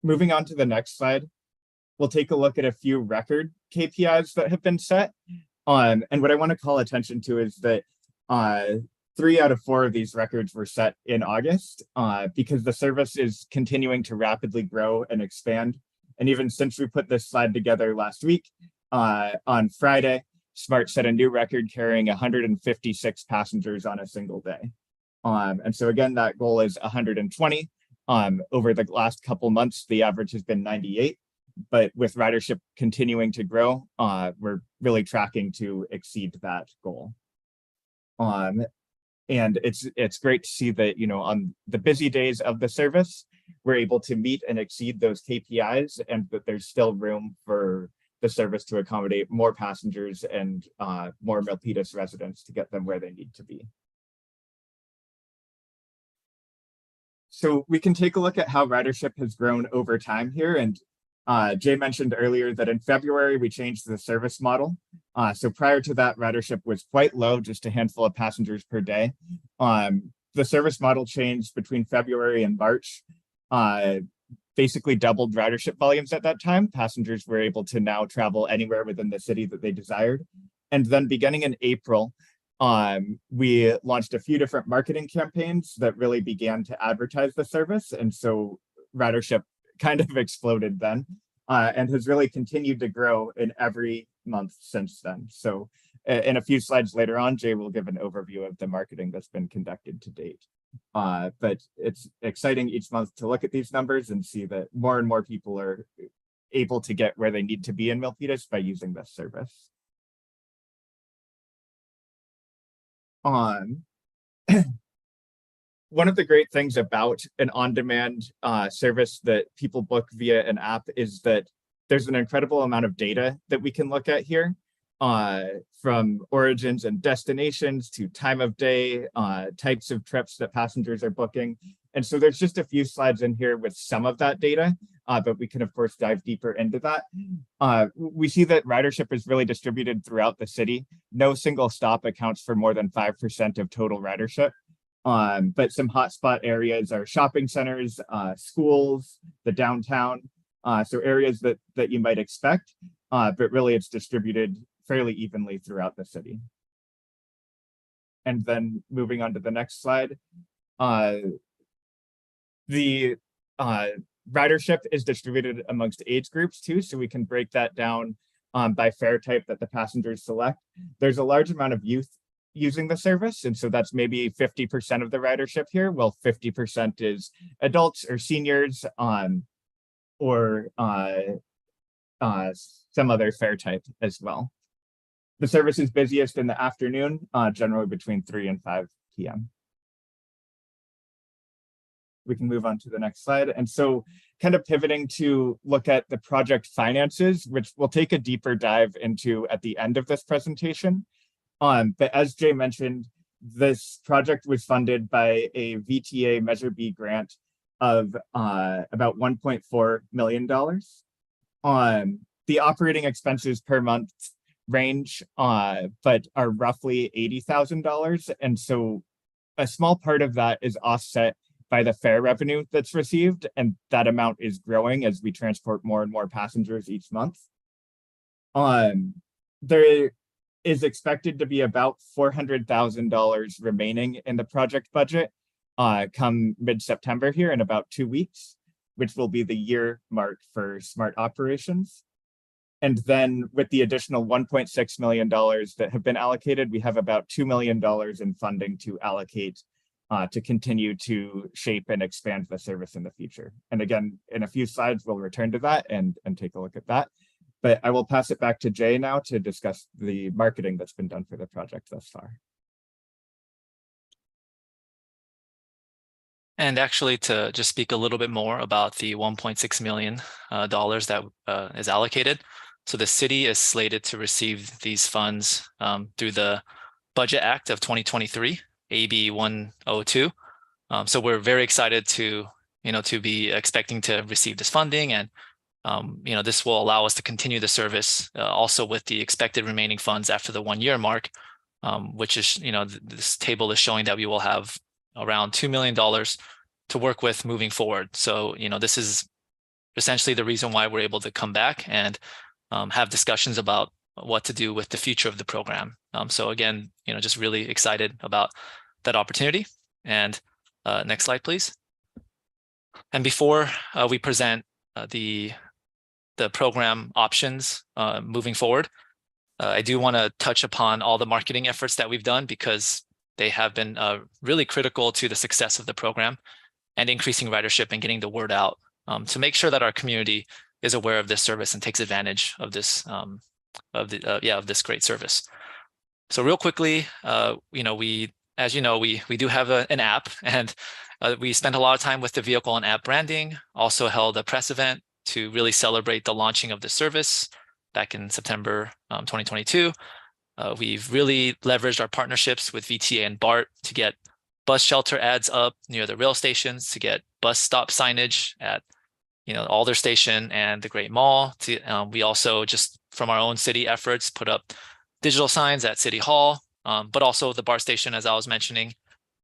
Moving on to the next slide, we'll take a look at a few record KPIs that have been set. And what I want to call attention to is that 3 out of 4 of these records were set in August because the service is continuing to rapidly grow and expand. And even since we put this slide together last week, on Friday, Smart set a new record carrying 156 passengers on a single day. And so again, that goal is 120. Over the last couple months, the average has been 98. But with ridership continuing to grow, we're really tracking to exceed that goal. And it's great to see that, you know, on the busy days of the service, we're able to meet and exceed those KPIs, and that there's still room for the service to accommodate more passengers and more Milpitas residents to get them where they need to be. So we can take a look at how ridership has grown over time here. And Jay mentioned earlier that in February, we changed the service model. So prior to that, ridership was quite low, just a handful of passengers per day. The service model changed between February and March, basically doubled ridership volumes at that time. Passengers were able to now travel anywhere within the city that they desired. And then beginning in April, we launched a few different marketing campaigns that really began to advertise the service. And so ridership kind of exploded then and has really continued to grow in every month since then. So in a few slides later on, Jay will give an overview of the marketing that's been conducted to date. But it's exciting each month to look at these numbers and see that more and more people are able to get where they need to be in Milpitas by using this service. One of the great things about an on-demand service that people book via an app is that there's an incredible amount of data that we can look at here, from origins and destinations to time of day, types of trips that passengers are booking. And so there's just a few slides in here with some of that data, but we can of course dive deeper into that. We see that ridership is really distributed throughout the city. No single stop accounts for more than 5% of total ridership. But some hotspot areas are shopping centers, schools, the downtown, so areas that you might expect, but really it's distributed fairly evenly throughout the city. And then moving on to the next slide, the ridership is distributed amongst age groups too, so we can break that down by fare type that the passengers select. There's a large amount of youth using the service, and so that's maybe 50% of the ridership here. Well, 50% is adults or seniors, or some other fare type as well. The service is busiest in the afternoon, generally between 3 and 5 p.m. We can move on to the next slide. And so kind of pivoting to look at the project finances, which we'll take a deeper dive into at the end of this presentation. But as Jay mentioned, this project was funded by a VTA Measure B grant of about $1.4 million. The operating expenses per month range, but are roughly $80,000. And so a small part of that is offset by the fare revenue that's received, and that amount is growing as we transport more and more passengers each month. There is expected to be about $400,000 remaining in the project budget come mid-September here in about 2 weeks, which will be the year mark for smart operations. And then with the additional $1.6 million that have been allocated, we have about $2 million in funding to allocate to continue to shape and expand the service in the future. And again, in a few slides, we'll return to that and take a look at that. But I will pass it back to Jay now to discuss the marketing that's been done for the project thus far. And actually, to just speak a little bit more about the $1.6 million that is allocated. So the city is slated to receive these funds through the Budget Act of 2023, AB 102. So we're very excited to be expecting to receive this funding, and this will allow us to continue the service also with the expected remaining funds after the 1 year mark, which is, this table is showing that we will have around $2 million to work with moving forward. So, this is essentially the reason why we're able to come back and have discussions about what to do with the future of the program. So again, just really excited about that opportunity. And next slide, please. And before we present the program options moving forward, I do want to touch upon all the marketing efforts that we've done, because they have been really critical to the success of the program and increasing ridership and getting the word out to make sure that our community is aware of this service and takes advantage of this of this great service. So real quickly, we do have an app, and we spent a lot of time with the vehicle and app branding. Also held a press event to really celebrate the launching of the service back in September 2022. We've really leveraged our partnerships with VTA and BART to get bus shelter ads up near the rail stations, to get bus stop signage at Alder Station and the Great Mall. We also, just from our own city efforts, put up digital signs at City Hall, but also the BART station, as I was mentioning,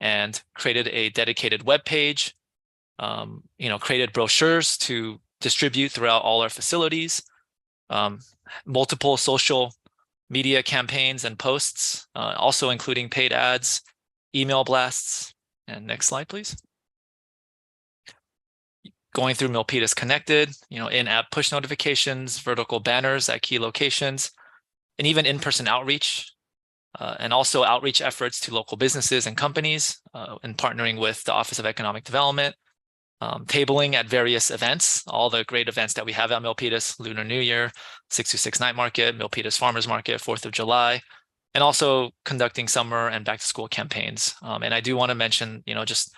and created a dedicated web page. Created brochures to distribute throughout all our facilities. Multiple social media campaigns and posts, also including paid ads, email blasts. And next slide, please. Going through Milpitas Connected, in-app push notifications, vertical banners at key locations, and even in-person outreach, and also outreach efforts to local businesses and companies, and partnering with the Office of Economic Development, tabling at various events, all the great events that we have at Milpitas: Lunar New Year, 626 Night Market, Milpitas Farmers Market, 4th of July, and also conducting summer and back to school campaigns. And I do want to mention, just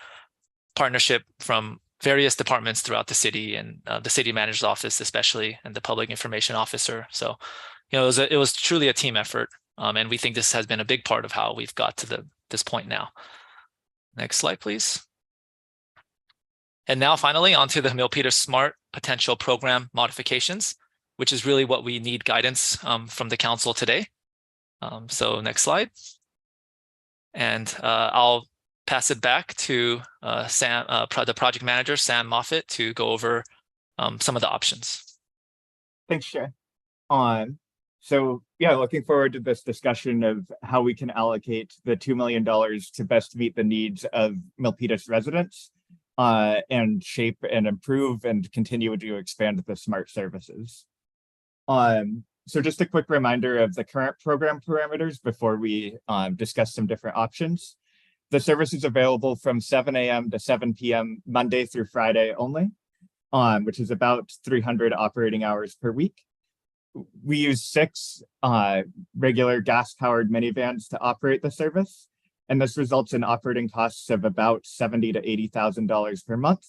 partnership from various departments throughout the city, and the city manager's office especially, and the public information officer. So, it was truly a team effort. And we think this has been a big part of how we've got to this point now. Next slide, please. And now finally onto the Milpitas Smart potential program modifications, which is really what we need guidance from the council today. So next slide. And I'll pass it back to Sam, the project manager, Sam Moffitt, to go over some of the options. Thanks, Jay. So yeah, looking forward to this discussion of how we can allocate the $2 million to best meet the needs of Milpitas residents, and shape and improve and continue to expand the smart services. So just a quick reminder of the current program parameters before we discuss some different options. The service is available from 7 a.m. to 7 p.m. Monday through Friday only, which is about 300 operating hours per week. We use 6 regular gas-powered minivans to operate the service, and this results in operating costs of about $70,000 to $80,000 per month,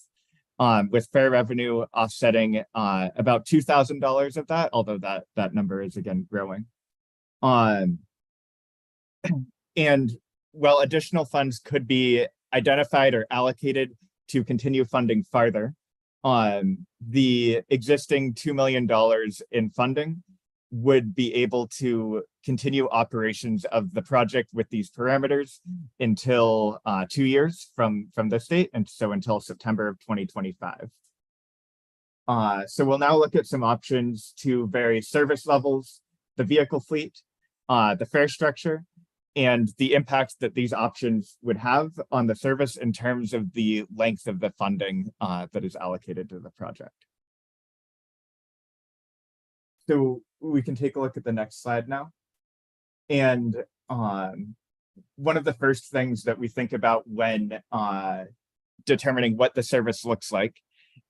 with fare revenue offsetting about $2,000 of that, although that number is again growing. And while additional funds could be identified or allocated to continue funding farther, the existing $2 million in funding would be able to continue operations of the project with these parameters until 2 years from this date, and so until September of 2025. So we'll now look at some options to vary service levels, the vehicle fleet, the fare structure, and the impact that these options would have on the service in terms of the length of the funding that is allocated to the project. So we can take a look at the next slide now. And one of the first things that we think about when determining what the service looks like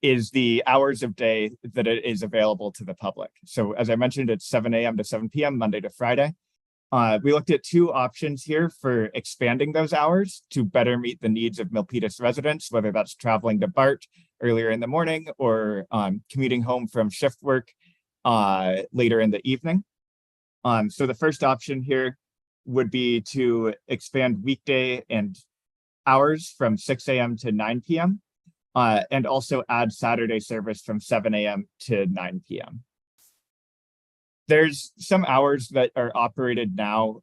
is the hours of day that it is available to the public. So as I mentioned, it's 7 a.m. to 7 p.m., Monday to Friday. We looked at two options here for expanding those hours to better meet the needs of Milpitas residents, whether that's traveling to BART earlier in the morning or commuting home from shift work later in the evening. So the first option here would be to expand weekday and hours from 6 a.m. to 9 p.m. And also add Saturday service from 7 a.m. to 9 p.m. There's some hours that are operated now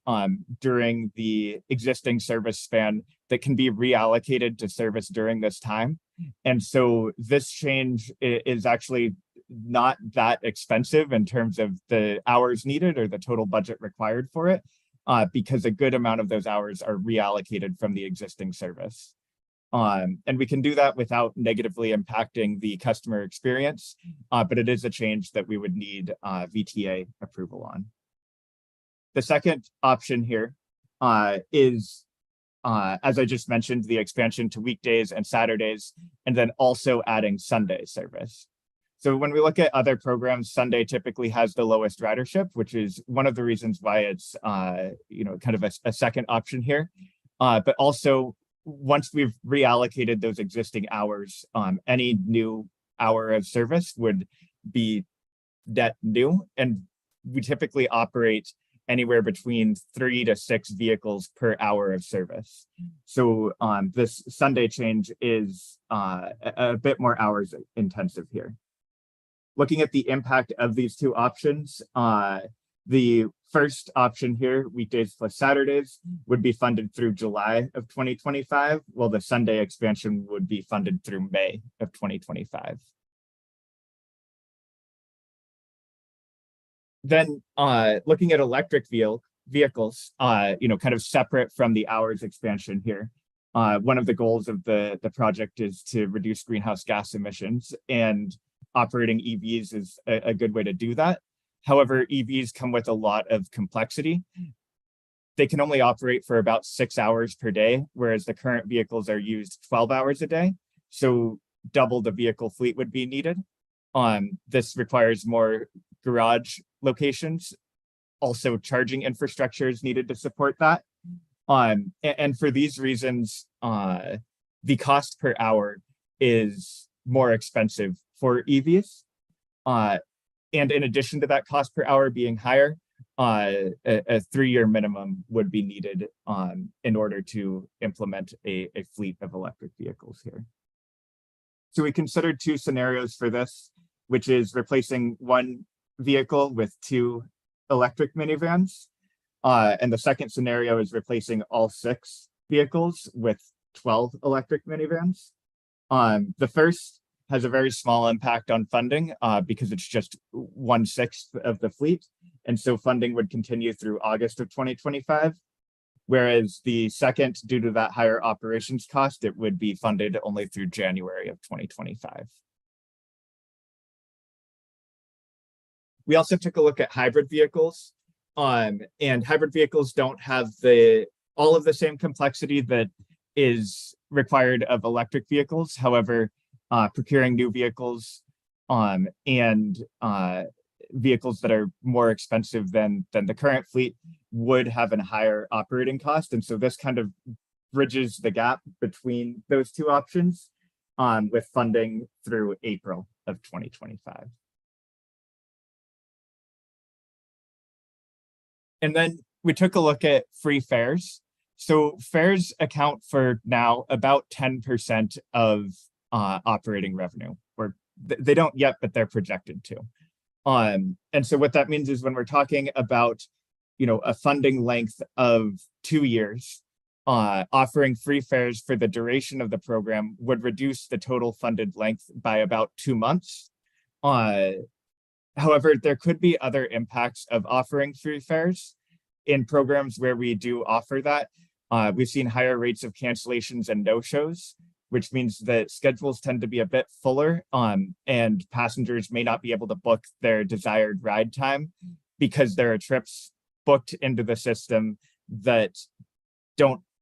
during the existing service span that can be reallocated to service during this time. And so this change is actually not that expensive in terms of the hours needed or the total budget required for it, because a good amount of those hours are reallocated from the existing service. And we can do that without negatively impacting the customer experience, but it is a change that we would need VTA approval on. The second option here is, as I just mentioned, the expansion to weekdays and Saturdays, and then also adding Sunday service. So when we look at other programs, Sunday typically has the lowest ridership, which is one of the reasons why it's kind of a second option here. But also, once we've reallocated those existing hours, any new hour of service would be net new. And we typically operate anywhere between 3 to 6 vehicles per hour of service. So this Sunday change is a bit more hours intensive here. Looking at the impact of these two options, the first option here, weekdays plus Saturdays, would be funded through July of 2025, while the Sunday expansion would be funded through May of 2025. Then looking at electric vehicles, kind of separate from the hours expansion here. One of the goals of the project is to reduce greenhouse gas emissions, and operating EVs is a good way to do that. However, EVs come with a lot of complexity. They can only operate for about 6 hours per day, whereas the current vehicles are used 12 hours a day. So double the vehicle fleet would be needed. This requires more garage locations. Also, charging infrastructure is needed to support that. And for these reasons, the cost per hour is more expensive for EVs. And in addition to that cost per hour being higher, a 3-year minimum would be needed in order to implement a fleet of electric vehicles here. So we considered 2 scenarios for this, which is replacing 1 vehicle with 2 electric minivans. And the second scenario is replacing all 6 vehicles with 12 electric minivans. The first has a very small impact on funding because it's just 1/6 of the fleet. And so funding would continue through August of 2025. Whereas the second, due to that higher operations cost, it would be funded only through January of 2025. We also took a look at hybrid vehicles, and hybrid vehicles don't have all of the same complexity that is required of electric vehicles. However, procuring new vehicles and vehicles that are more expensive than the current fleet would have a higher operating cost. And so this kind of bridges the gap between those 2 options with funding through April of 2025. And then we took a look at free fares. So fares account for now about 10% of operating revenue, or they don't yet, but they're projected to. And so what that means is when we're talking about, a funding length of 2 years, offering free fares for the duration of the program would reduce the total funded length by about 2 months. However, there could be other impacts of offering free fares in programs where we do offer that. We've seen higher rates of cancellations and no-shows, which means that schedules tend to be a bit fuller, and passengers may not be able to book their desired ride time because there are trips booked into the system that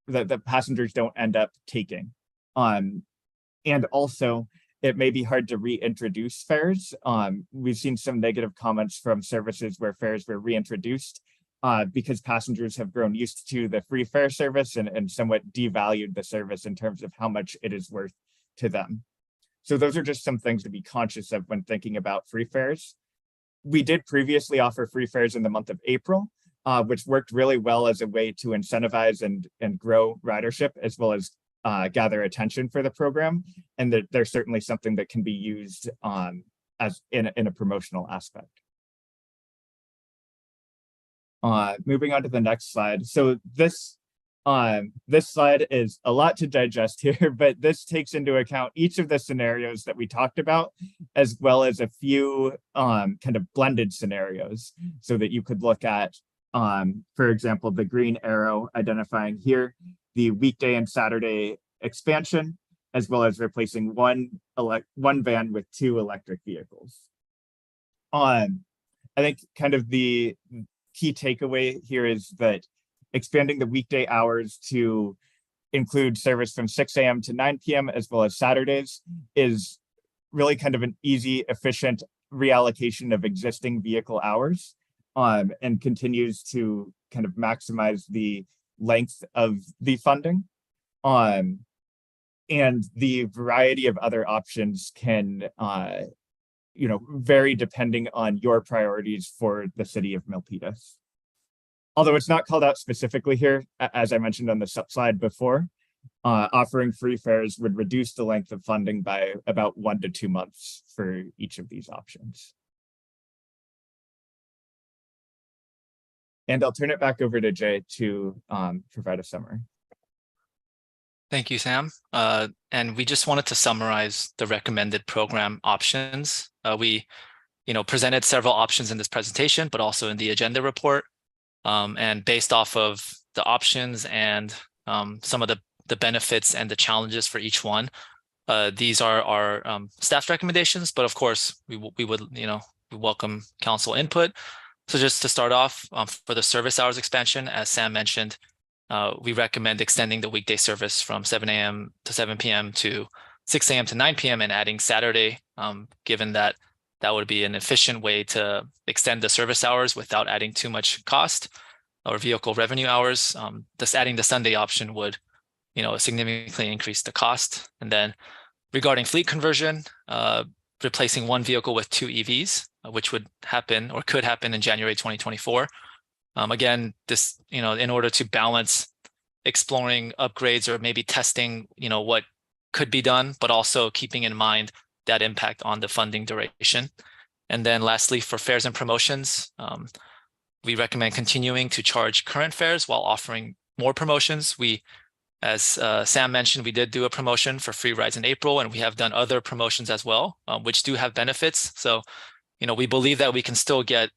the passengers don't end up taking. And also, it may be hard to reintroduce fares. We've seen some negative comments from services where fares were reintroduced because passengers have grown used to the free fare service and somewhat devalued the service in terms of how much it is worth to them. So those are just some things to be conscious of when thinking about free fares. We did previously offer free fares in the month of April, which worked really well as a way to incentivize and grow ridership, as well as gather attention for the program. And there's certainly something that can be used as in a promotional aspect. Moving on to the next slide. So this slide is a lot to digest here, but this takes into account each of the scenarios that we talked about, as well as a few kind of blended scenarios, so that you could look at, for example, the green arrow identifying here, the weekday and Saturday expansion, as well as replacing one van with 2 electric vehicles. I think kind of the key takeaway here is that expanding the weekday hours to include service from 6 a.m. to 9 p.m. as well as Saturdays is really kind of an easy, efficient reallocation of existing vehicle hours, and continues to kind of maximize the length of the funding. And the variety of other options can vary depending on your priorities for the city of Milpitas. Although it's not called out specifically here, as I mentioned on the slide before, offering free fares would reduce the length of funding by about 1 to 2 months for each of these options. And I'll turn it back over to Jay to provide a summary. Thank you, Sam. And we just wanted to summarize the recommended program options. We presented several options in this presentation, but also in the agenda report. And based off of the options and some of the benefits and the challenges for each one, these are our staff's recommendations. But of course, we would we welcome council input. So just to start off, for the service hours expansion, as Sam mentioned, we recommend extending the weekday service from 7 a.m. to 7 p.m. to 6 a.m. to 9 p.m. and adding Saturday, given that would be an efficient way to extend the service hours without adding too much cost or vehicle revenue hours. Just adding the Sunday option would, significantly increase the cost. And then regarding fleet conversion, replacing one vehicle with 2 EVs, which would happen or could happen in January 2024. Again, this, in order to balance exploring upgrades or maybe testing, what could be done, but also keeping in mind that impact on the funding duration. And then lastly, for fares and promotions, we recommend continuing to charge current fares while offering more promotions. We, as Sam mentioned, we did do a promotion for free rides in April, and we have done other promotions as well, which do have benefits. So, we believe that we can still get,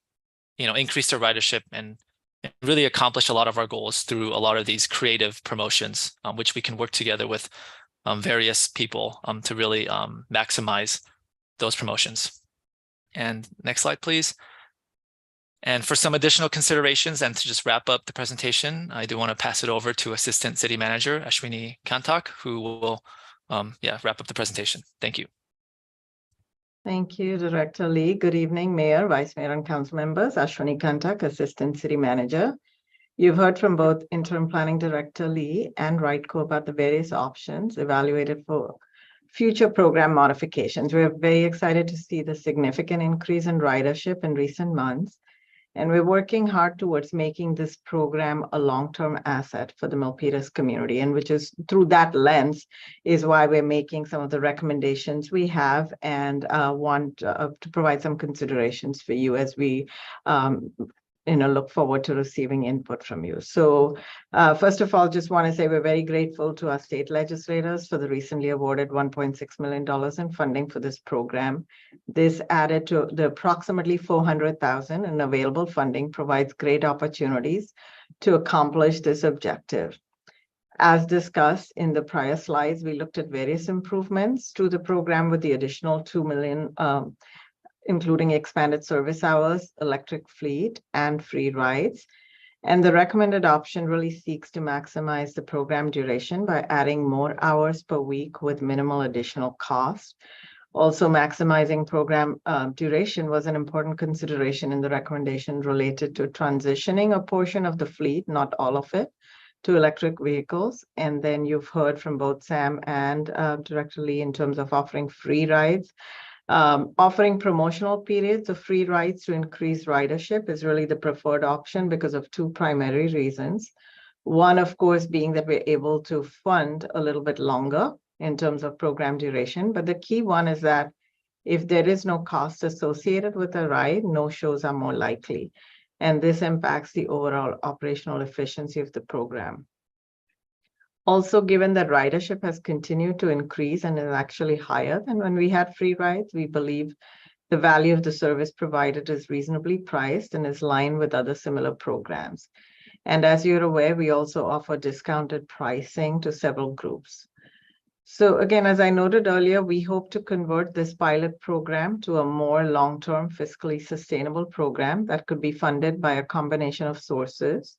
increase our ridership and really accomplish a lot of our goals through a lot of these creative promotions, which we can work together with various people to really maximize those promotions. And next slide, please. And for some additional considerations and to just wrap up the presentation, I do want to pass it over to Assistant City Manager Ashwini Kantak, who will wrap up the presentation. Thank you. Thank you, Director Lee. Good evening, Mayor, Vice Mayor, and Council members. Ashwini Kantak, Assistant City Manager. You've heard from both Interim Planning Director Lee and RightCo about the various options evaluated for future program modifications. We're very excited to see the significant increase in ridership in recent months, and we're working hard towards making this program a long-term asset for the Milpitas community, and which is through that lens is why we're making some of the recommendations we have and want to provide some considerations for you as we look forward to receiving input from you. So first of all, just want to say we're very grateful to our state legislators for the recently awarded $1.6 million in funding for this program. This added to the approximately $400,000 in available funding provides great opportunities to accomplish this objective. As discussed in the prior slides, we looked at various improvements to the program with the additional $2 million including expanded service hours, electric fleet, and free rides. And the recommended option really seeks to maximize the program duration by adding more hours per week with minimal additional cost. Also, maximizing program duration was an important consideration in the recommendation related to transitioning a portion of the fleet, not all of it, to electric vehicles. And then you've heard from both Sam and Director Lee in terms of offering free rides. Offering promotional periods of free rides to increase ridership is really the preferred option because of two primary reasons. One, of course, being that we're able to fund a little bit longer in terms of program duration. But the key one is that if there is no cost associated with a ride, no shows are more likely. And this impacts the overall operational efficiency of the program. Also, given that ridership has continued to increase and is actually higher than when we had free rides, we believe the value of the service provided is reasonably priced and is in line with other similar programs. And as you're aware, we also offer discounted pricing to several groups. So again, as I noted earlier, we hope to convert this pilot program to a more long-term fiscally sustainable program that could be funded by a combination of sources,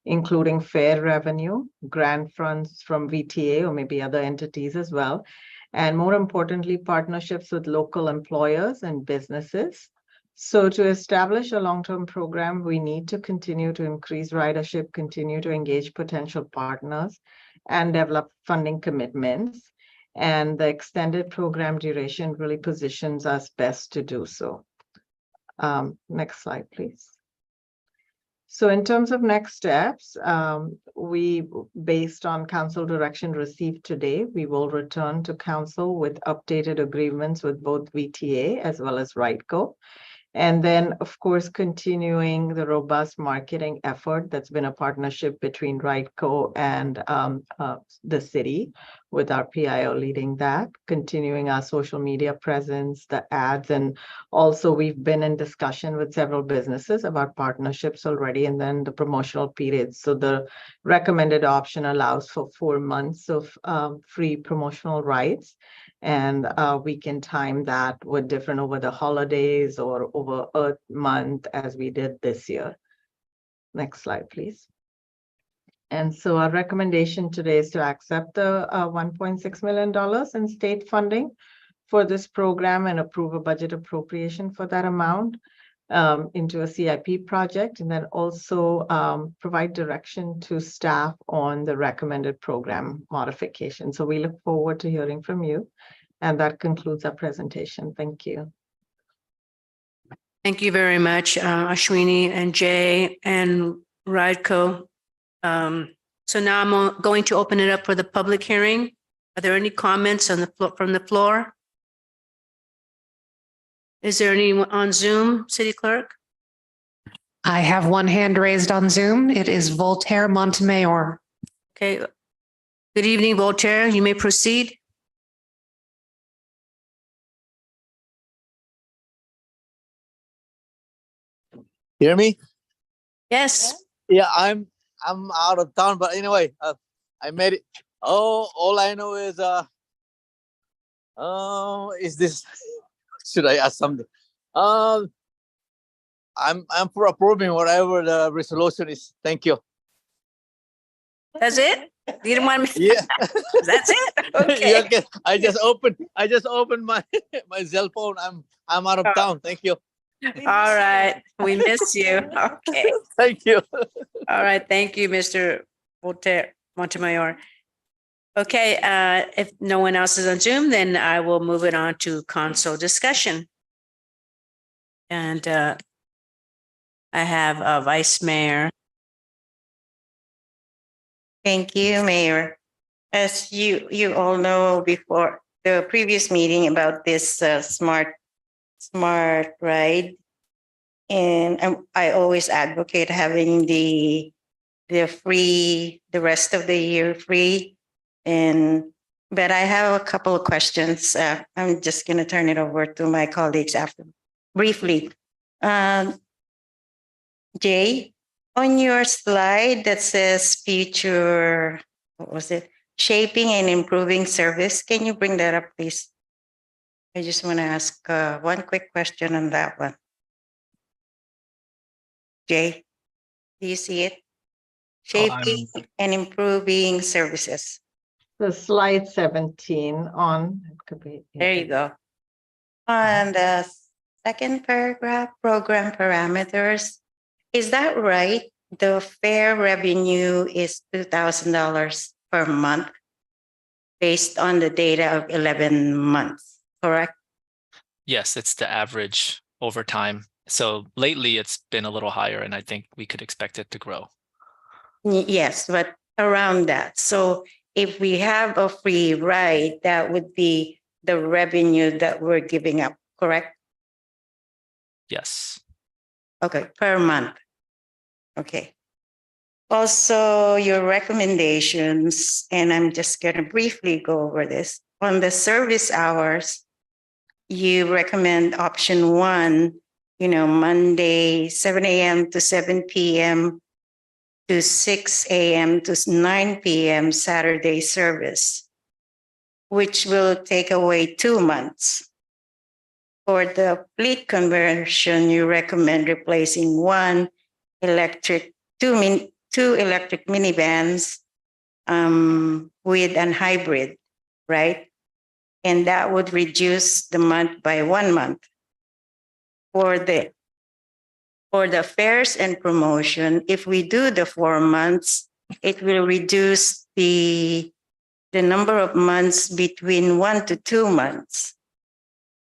including fare revenue, grant funds from VTA or maybe other entities as well, and more importantly, partnerships with local employers and businesses. So to establish a long-term program, we need to continue to increase ridership, continue to engage potential partners, and develop funding commitments. And the extended program duration really positions us best to do so. Next slide, please. So in terms of next steps, based on council direction received today, we will return to council with updated agreements with both VTA as well as RIDECO. And then, of course, continuing the robust marketing effort that's been a partnership between RIDECO and the city, with our PIO leading that, continuing our social media presence, the ads, and also we've been in discussion with several businesses about partnerships already, and then the promotional periods. So the recommended option allows for 4 months of free promotional rides. And we can time that with different over the holidays or over a month as we did this year. Next slide, please. And so our recommendation today is to accept the $1.6 million in state funding for this program and approve a budget appropriation for that amount into a CIP project, and then also provide direction to staff on the recommended program modification. So we look forward to hearing from you. And that concludes our presentation. Thank you. Thank you very much, Ashwini and Jay and RIDECO. So now I'm going to open it up for the public hearing. Are there any comments on the floor, from the floor? Is there anyone on Zoom, City Clerk? I have one hand raised on Zoom. It is Voltaire Montemayor. Okay. Good evening, Voltaire. You may proceed. Hear me? Yes. Yeah, I'm out of town, but anyway, I made it. Oh, all I know is this? Should I ask something? I'm for approving whatever the resolution is. Thank you. That's it? You didn't want me? Yeah. That's it? Okay. Yeah, okay. I just opened my my cell phone. I'm out of town. Thank you. All right. We miss you. Okay. Thank you. All right. Thank you, Mr. Voltaire Montemayor. Okay. If no one else is on Zoom, then I will move it on to console discussion. And I have Vice Mayor. Thank you, Mayor. As you all know, before the previous meeting about this smart ride, and I always advocate having the rest of the year free. But I have a couple of questions. I'm just going to turn it over to my colleagues after briefly. Jay, on your slide that says future, what was it? Shaping and improving service. Can you bring that up, please? I just want to ask one quick question on that one. Jay, do you see it? Shaping and improving services. The slide 17 on. It could be. There you go. On the second paragraph, program parameters, is that right? The fair revenue is $2,000 per month based on the data of 11 months, correct? Yes, it's the average over time. So lately it's been a little higher, and I think we could expect it to grow. Yes, but around that. So if we have a free ride, that would be the revenue that we're giving up, correct? Yes. Okay, per month. Okay. Also, your recommendations, and I'm just going to briefly go over this. On the service hours, you recommend option 1, Monday, 7 a.m. to 7 p.m. to 6 a.m. to 9 p.m. Saturday service, which will take away 2 months. For the fleet conversion, you recommend replacing two electric minivans with an hybrid, right? And that would reduce the month by 1 month. For the fares and promotion, if we do the 4 months, it will reduce the number of months between 1 to 2 months.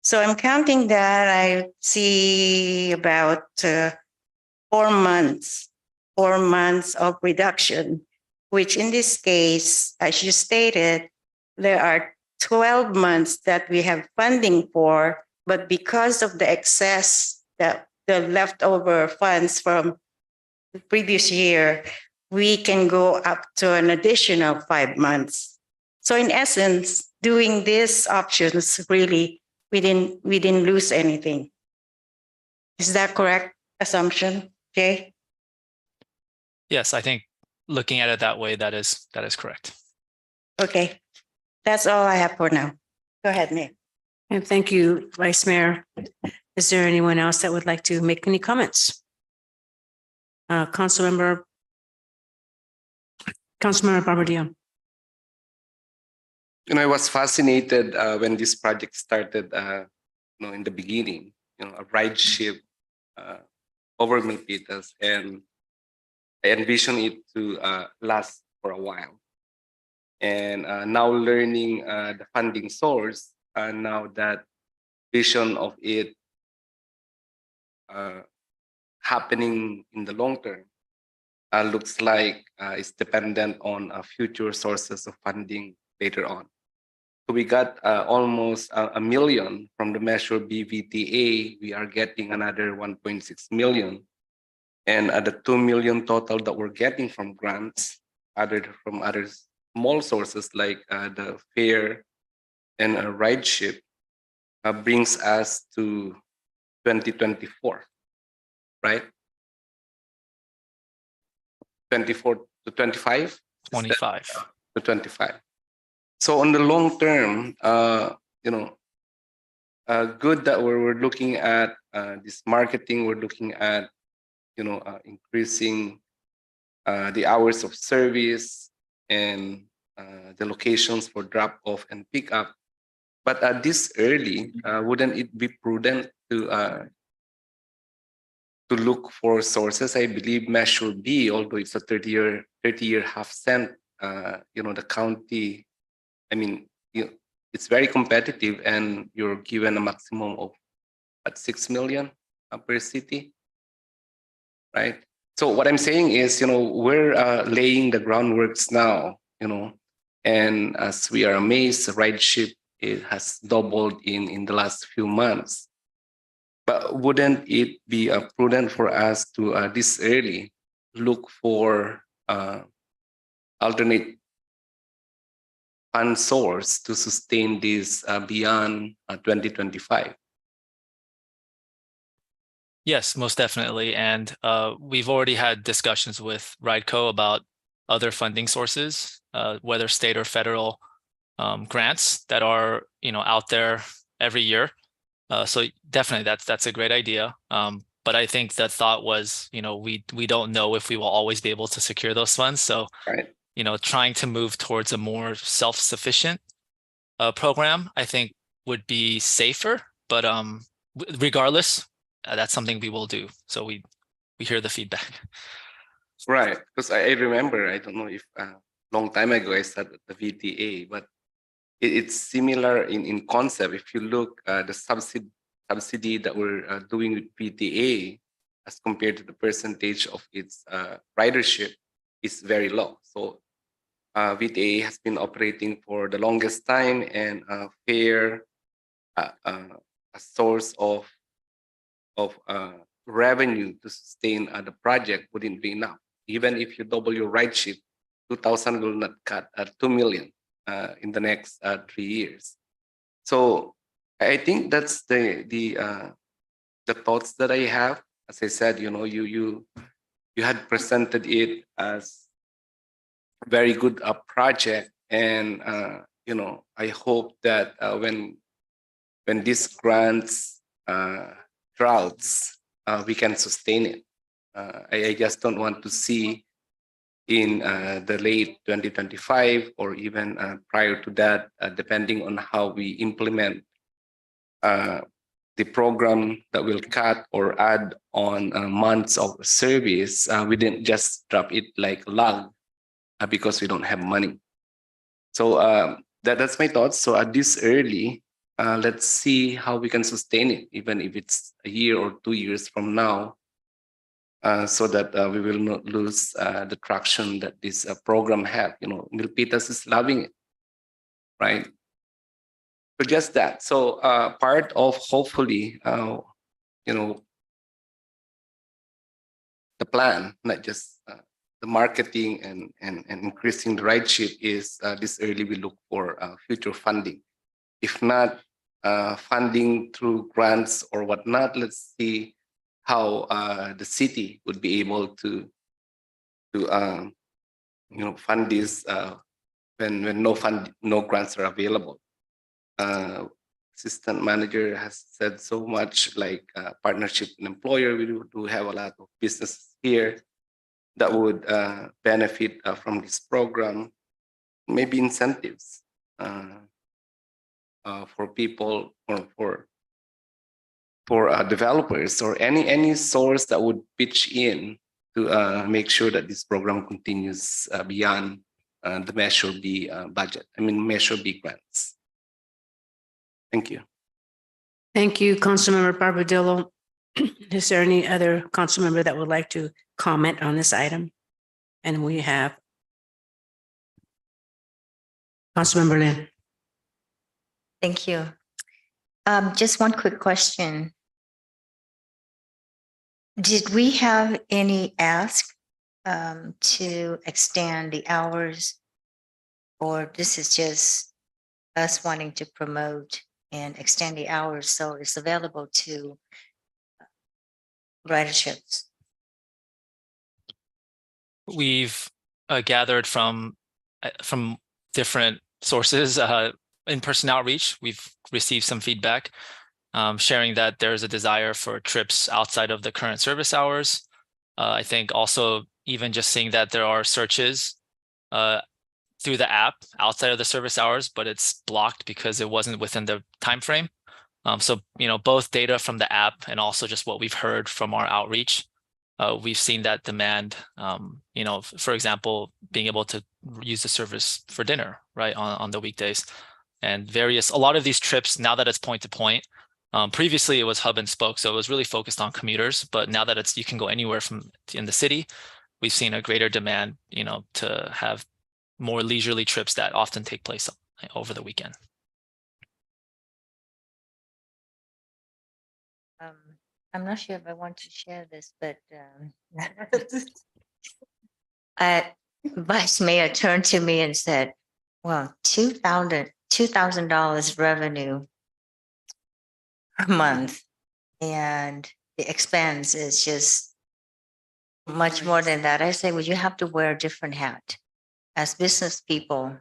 So I'm counting that. I see about 4 months of reduction, which in this case, as you stated, there are 12 months that we have funding for, but because of the excess, the leftover funds from the previous year, we can go up to an additional 5 months. So in essence, doing these options, really, we didn't lose anything. Is that correct assumption, Jay? Yes, I think looking at it that way, that is correct. Okay, that's all I have for now. Go ahead, Nick. And thank you, Vice Mayor. Is there anyone else that would like to make any comments? Councilmember Barbadillo. I was fascinated when this project started, in the beginning, a ride ship over Milpitas, and I envision it to last for a while. And now learning the funding source, now that vision of it happening in the long term looks like it's dependent on future sources of funding later on. So we got almost $1 million from the measure BVTA. We are getting another 1.6 million. And the 2 million total that we're getting from grants, from other small sources like the fare and ride ship, brings us to 2024, right? 24 to 25? 25. To 25. So on the long term, good that we're looking at this marketing, we're looking at, increasing the hours of service and the locations for drop off and pick up. But at this early, wouldn't it be prudent to look for sources? I believe Measure B, although it's a 30-year half cent, the county, it's very competitive, and you're given a maximum of 6 million per city, right? So what I'm saying is, we're laying the groundworks now, and as we are amazed, rideship, it has doubled in the last few months. But wouldn't it be prudent for us to this early look for alternate fund source to sustain this beyond 2025? Yes, most definitely. And we've already had discussions with RideCo about other funding sources, whether state or federal grants that are, out there every year. So definitely that's a great idea. But I think the thought was, we don't know if we will always be able to secure those funds. So, right. Trying to move towards a more self-sufficient program, I think would be safer but regardless, that's something we will do. So we hear the feedback. Right, because I remember, I don't know if long time ago I started the VTA, but it's similar in concept. If you look the subsidy that we're doing with VTA as compared to the percentage of its ridership is very low. So VTA has been operating for the longest time, and fair a source of revenue to sustain the project wouldn't be enough. Even if you double your ridership, 2,000 will not cut 2 million in the next 3 years. So I think that's the thoughts that I have. As I said, you know, you had presented it as a very good project, and you know, I hope that when these grants droughts, we can sustain it. I just don't want to see in the late 2025 or even prior to that, depending on how we implement the program that will cut or add on months of service. We didn't just drop it like log because we don't have money. So that's my thoughts. So at this early, let's see how we can sustain it, even if it's a year or 2 years from now, so that we will not lose the traction that this program have. You know, Milpitas is loving it, right? So just that. So part of hopefully, you know, the plan, not just the marketing and increasing the ridership, is this early we look for future funding. If not funding through grants or whatnot, let's see how the city would be able to you know, fund this when no grants are available. Assistant manager has said so much, like partnership and employer. We do have a lot of businesses here that would benefit from this program. Maybe incentives for people or for developers, or any source that would pitch in to make sure that this program continues beyond the Measure B budget. I mean, Measure B grants. Thank you. Thank you, Councilmember Barbadillo. Is there any other council member that would like to comment on this item? And we have Councilmember Lin. Thank you. Just one quick question. Did we have any ask to extend the hours, or this is just us wanting to promote and extend the hours so it's available to riderships? We've gathered from different sources in person outreach. We've received some feedback sharing that there's a desire for trips outside of the current service hours. I think also even just seeing that there are searches through the app outside of the service hours, but it's blocked because it wasn't within the time frame. So, you know, both data from the app and also just what we've heard from our outreach, we've seen that demand, you know, for example, being able to use the service for dinner, right, on the weekdays, and a lot of these trips, now that it's point to point, previously it was hub and spoke, so it was really focused on commuters, but now that you can go anywhere in the city, we've seen a greater demand, you know, to have more leisurely trips that often take place over the weekend. I'm not sure if I want to share this, but Vice Mayor turned to me and said, well, $2,000 revenue per month, and the expense is just much more than that. I say, well, you have to wear a different hat. As business people,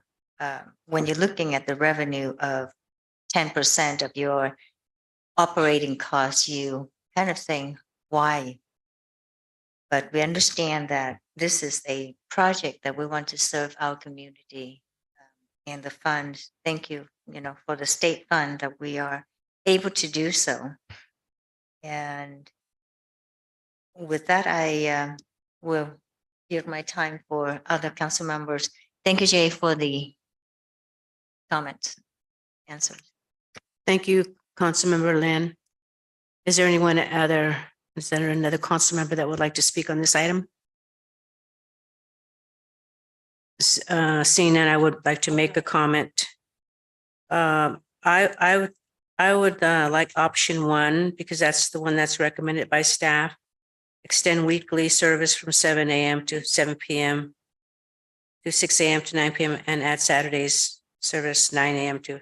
when you're looking at the revenue of 10% of your operating costs, you kind of saying, why? But we understand that this is a project that we want to serve our community, and the fund, thank you, you know, for the state fund that we are able to do so. And with that, I will give my time for other council members. Thank you, Jay, for the comments, answers. Thank you, Councilmember Lynn. Is there is there another council member that would like to speak on this item? Seeing none, I would like to make a comment. I would like option 1 because that's the one that's recommended by staff. Extend weekly service from 7 a.m. to 7 p.m. to 6 a.m. to 9 p.m. and add Saturdays service 9 a.m. to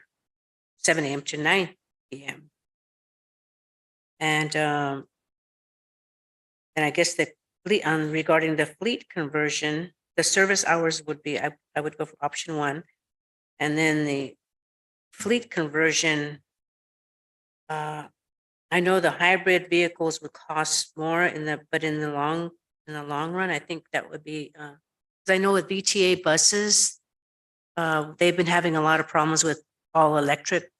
7 a.m. to 9 p.m. And I guess the fleet regarding the fleet conversion, the service hours would be I would go for option 1, and then the fleet conversion. I know the hybrid vehicles would cost more but in the long run, I think that would be because I know with VTA buses, they've been having a lot of problems with all electric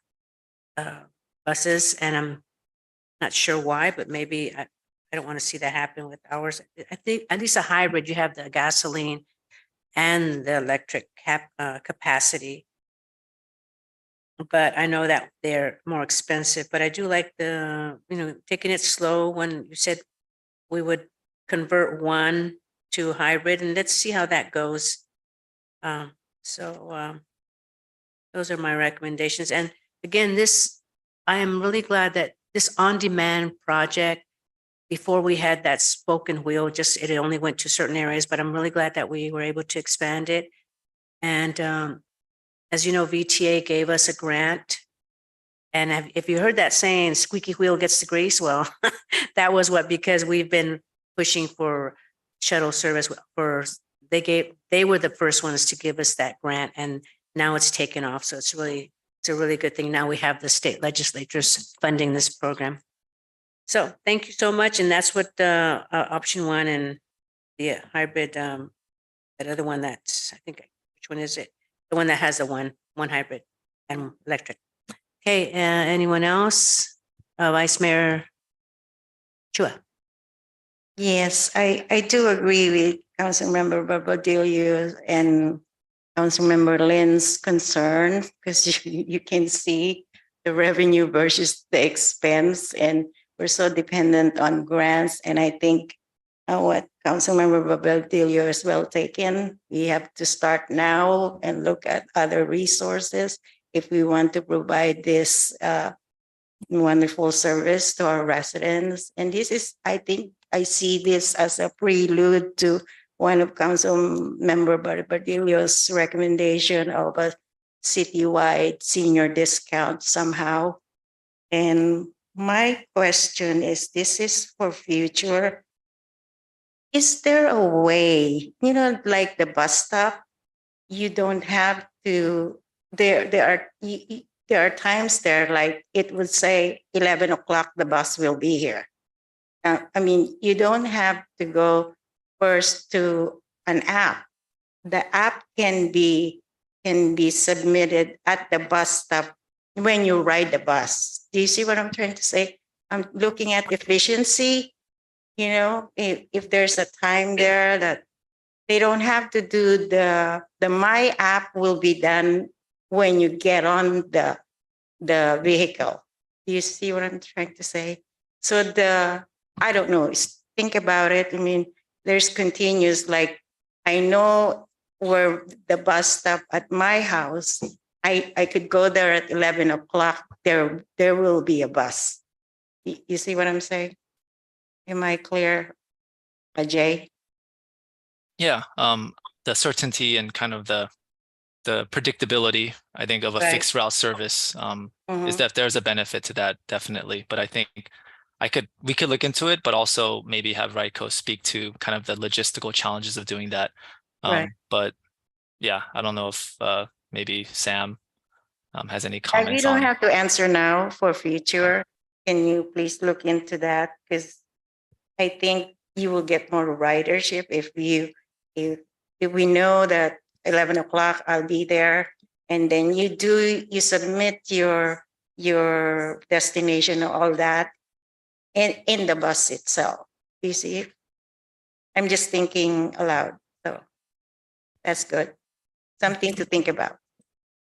buses, and I'm not sure why, but maybe I don't want to see that happen with ours. I think at least a hybrid, you have the gasoline and the electric capacity. But I know that they're more expensive, but I do like taking it slow. When you said we would convert 1 to hybrid, and let's see how that goes. Those are my recommendations. And again, I am really glad that this on-demand project, before we had that spoken wheel, it only went to certain areas, but I'm really glad that we were able to expand it. And as you know, VTA gave us a grant. And if you heard that saying, squeaky wheel gets the grease, well, that was because we've been pushing for shuttle service they were the first ones to give us that grant, and now it's taken off. So it's a really good thing. Now we have the state legislatures funding this program. So thank you so much. And that's what option 1 and the hybrid, that other one which one is it? The one that has the one hybrid and electric. Okay, anyone else? Vice Mayor Chua. Yes, I do agree with Councilmember Barbadillo and Councilmember Lynn's concern, because you can see the revenue versus the expense, and we're so dependent on grants. And I think what Councilmember Barbadillo is well taken. We have to start now and look at other resources if we want to provide this wonderful service to our residents. And this is, I think, I see this as a prelude to one of Councilmember Barbadillo's recommendation of a citywide senior discount somehow. And my question is, this is for future. Is there a way, like the bus stop, you don't have to, there are times there, like it would say 11 o'clock, the bus will be here. You don't have to go first to an app. The app can be submitted at the bus stop when you ride the bus. Do you see what I'm trying to say? I'm looking at efficiency. If there's a time there that they don't have to do the My app will be done when you get on the vehicle. Do you see what I'm trying to say? So I don't know, think about it. There's continuous, like I know where the bus stop at my house, I could go there at 11 o'clock. There will be a bus. You see what I'm saying? Am I clear, Ajay? Yeah, the certainty and kind of the predictability, I think, of a Right. fixed route service is that there's a benefit to that, definitely. But I think we could look into it, but also maybe have Raiko speak to kind of the logistical challenges of doing that. Right. But yeah, I don't know if maybe Sam has any You comments don't on. have to answer now for future. Can you please look into that? Because I think you will get more ridership if we know that 11 o'clock I'll be there, and then you submit your your destination, all that, in the bus itself. You see? I'm just thinking aloud. So that's good. Something to think about.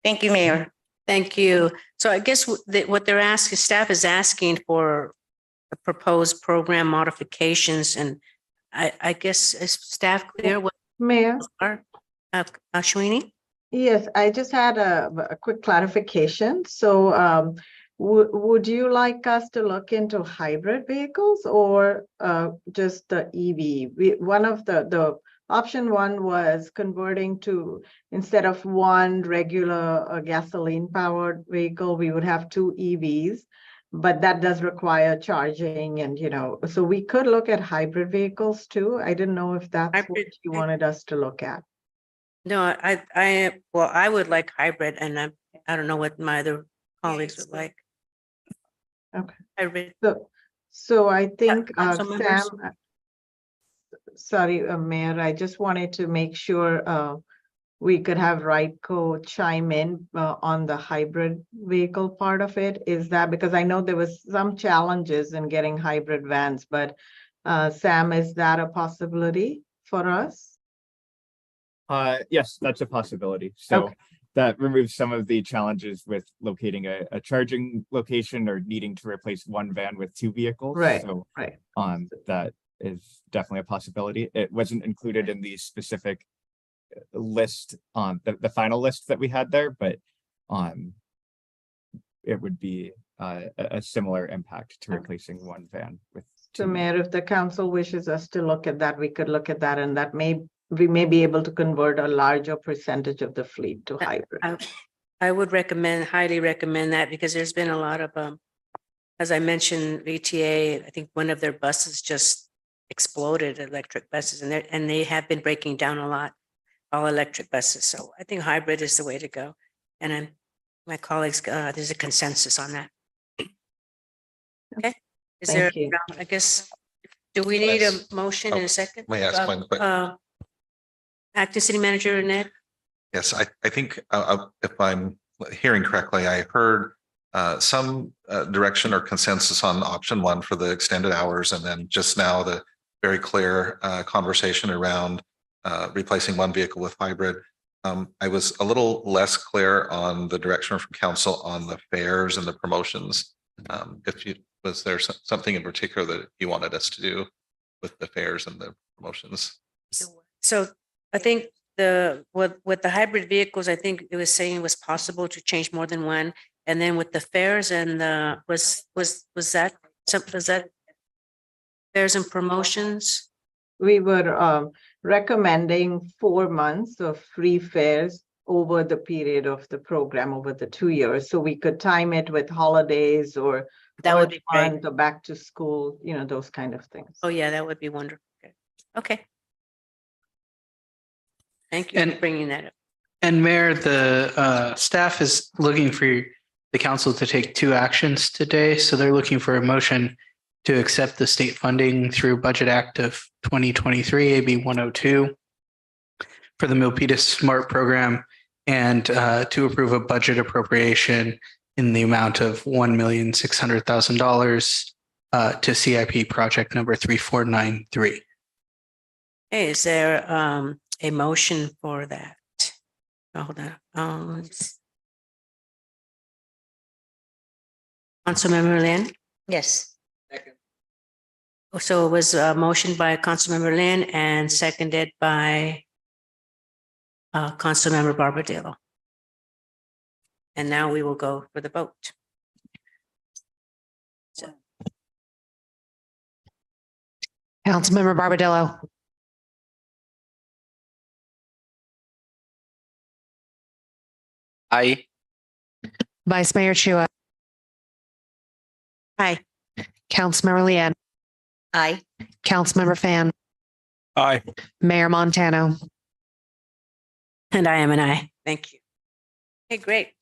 Thank you, Mayor. Thank you. So I guess what they're asking, staff is asking for the proposed program modifications, and I guess is staff clear what Mayor? are? Ashwini? Yes, I just had a quick clarification. So would you like us to look into hybrid vehicles or just the EV? One of the option one was converting to, instead of one regular gasoline powered vehicle, we would have two EVs, but that does require charging and, so we could look at hybrid vehicles too. I didn't know if that's what you wanted us to look at. No, well, I would like hybrid, and I don't know what my other colleagues would like. Okay. Hybrid. So I think council Sam, members? sorry, Mayor, I just wanted to make sure we could have Rightco chime in on the hybrid vehicle part of it. Is that because I know there was some challenges in getting hybrid vans, but Sam, is that a possibility for us? Yes, that's a possibility. So that removes some of the challenges with locating a charging location or needing to replace one van with two vehicles. Right, So right. that is definitely a possibility. It wasn't included in the specific list on the final list that we had there, but it would be a similar impact to replacing one van with two. So Mayor, if the council wishes us to look at that, we could look at that, and that we may be able to convert a larger percentage of the fleet to hybrid. I would highly recommend that, because there's been a lot of, as I mentioned, VTA, I think one of their buses just exploded, electric buses, and they have been breaking down a lot, all electric buses. So I think hybrid is the way to go. And my colleagues, there's a consensus on that. Okay. Is there, Thank you. I guess, do we need a motion in a second? May I ask one quick? Acting City Manager Ned? Yes, I think if I'm hearing correctly, I heard some direction or consensus on option one for the extended hours, and then just now the very clear conversation around replacing one vehicle with hybrid. I was a little less clear on the direction from council on the fares and the promotions. Was there something in particular that you wanted us to do with the fares and the promotions? So I think with the hybrid vehicles, I think it was saying it was possible to change more than one. And then with the fares and was that fares and promotions? We were recommending 4 months of free fares over the period of the program, over the 2 years. So we could time it with holidays or that would be great, or back to school, those kind of things. Oh yeah, that would be wonderful. Okay. Thank you for bringing that up. And Mayor, the staff is looking for the council to take two actions today. So they're looking for a motion to accept the state funding through Budget Act of 2023, AB 102, for the Milpitas Smart Program, and to approve a budget appropriation in the amount of $1,600,000 to CIP project number 3493. Hey, is there a motion for that? Oh, hold on. Councilmember Lynn? Yes. So it was a motion by Councilmember Lynn and seconded by Councilmember Barbadillo. And now we will go for the vote. Councilmember Barbadillo. Aye. Vice Mayor Chua. Aye. Councilmember Leanne. Aye. Councilmember Fan. Aye. Mayor Montano. And I am an aye. Thank you. Okay, great.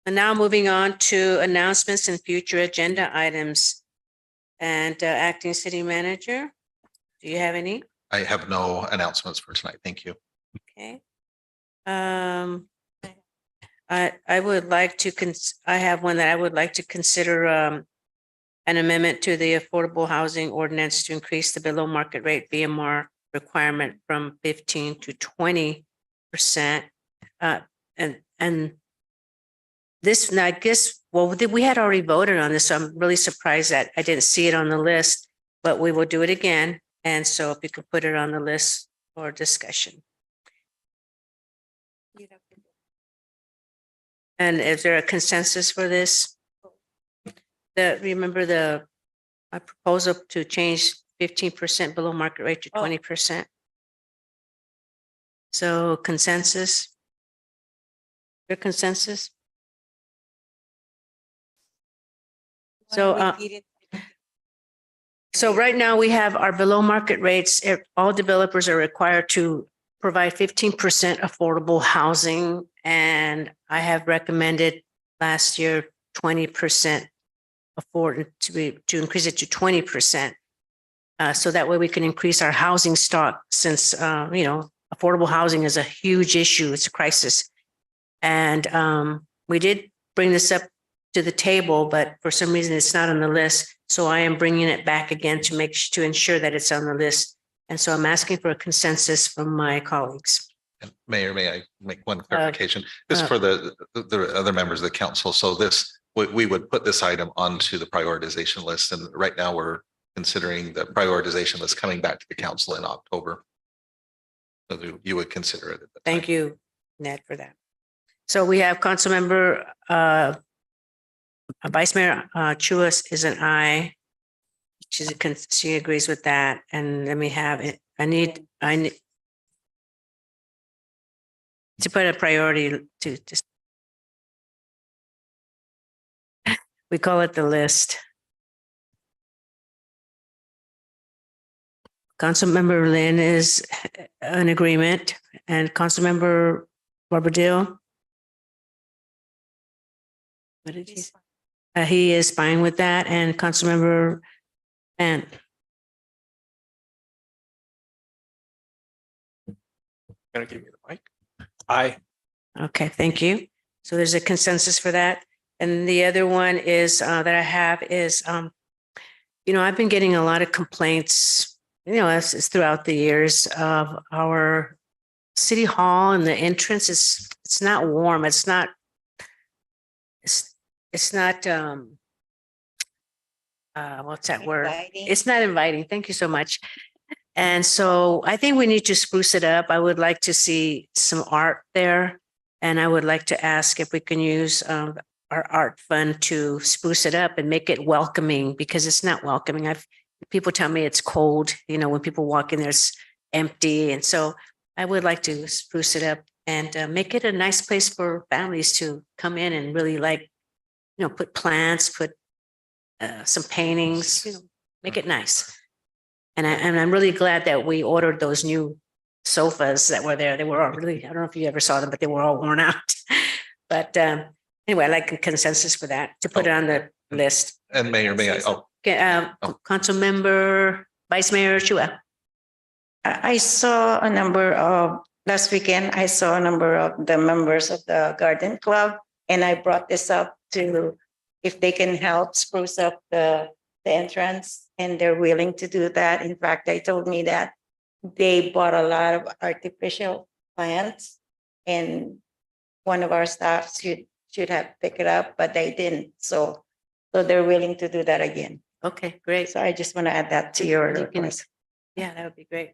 And now moving on to announcements and future agenda items. And Acting City Manager, do you have any? I have no announcements for tonight. Thank you. Okay. I would like to, I have one that I would like to consider an amendment to the Affordable Housing Ordinance to increase the below market rate BMR requirement from 15 to 20%. And this, and I guess, well, we had already voted on this, so I'm really surprised that I didn't see it on the list, but we will do it again. And so if you could put it on the list for discussion. And is there a consensus for this? Remember the proposal to change 15% below market rate to 20%? So consensus? Your consensus? So right now we have our below market rates. All developers are required to provide 15% affordable housing. And I have recommended last year 20% to increase it to 20%. So that way we can increase our housing stock since, affordable housing is a huge issue. It's a crisis. And we did bring this up to the table, but for some reason it's not on the list. So I am bringing it back again to ensure that it's on the list. And so I'm asking for a consensus from my colleagues. And Mayor, may I make one clarification? This is for the other members of the council. So we would put this item onto the prioritization list. And right now we're considering the prioritization list coming back to the council in October. So you would consider it. Thank you, Ned, for that. So we have Councilmember Vice Mayor Chua is an aye. She agrees with that. And let me have it. I need to put a priority to just, we call it the list. Councilmember Lynn is in agreement, and Councilmember Barbadillo. What did he say? He is fine with that, and Councilmember Ann. Gonna give you the mic. Aye. Okay, thank you. So there's a consensus for that. And the other one is that I have is, I've been getting a lot of complaints, it's throughout the years of our city hall, and the entrance it's not warm. It's not what's that word? Inviting. It's not inviting. Thank you so much. And so I think we need to spruce it up. I would like to see some art there. And I would like to ask if we can use our art fund to spruce it up and make it welcoming, because it's not welcoming. People tell me it's cold, when people walk in there, it's empty. And so I would like to spruce it up and make it a nice place for families to come in and really put plants, put some paintings, make it nice. And I'm really glad that we ordered those new sofas that were there. They were all really, I don't know if you ever saw them, but they were all worn out. But anyway, I like a consensus for that, to put it on the list. And Mayor, may I? Okay, Councilmember Vice Mayor Chua. I saw a number of, last weekend, I saw a number of the members of the garden club, and I brought this up to if they can help spruce up the entrance, and they're willing to do that. In fact, they told me that they bought a lot of artificial plants, and one of our staff should have picked it up, but they didn't. So they're willing to do that again. Okay, great. So I just want to add that to your request. Yeah, that would be great.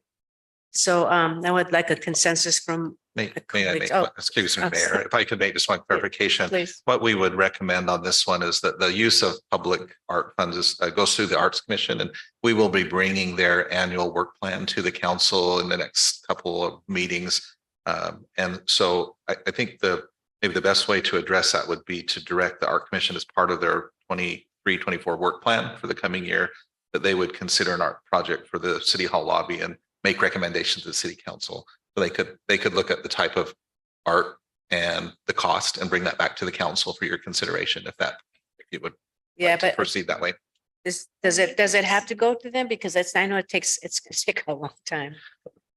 So I would like a consensus from. May I make, excuse me, Mayor, if I could make just one clarification. Please. What we would recommend on this one is that the use of public art funds goes through the Arts Commission, and we will be bringing their annual work plan to the council in the next couple of meetings. And so I think maybe the best way to address that would be to direct the Art Commission as part of their 23-24 work plan for the coming year, that they would consider an art project for the City Hall lobby and make recommendations to the City Council. So they could look at the type of art and the cost and bring that back to the council for your consideration, if you would proceed that way. Does it have to go to them? Because I know it's going to take a long time.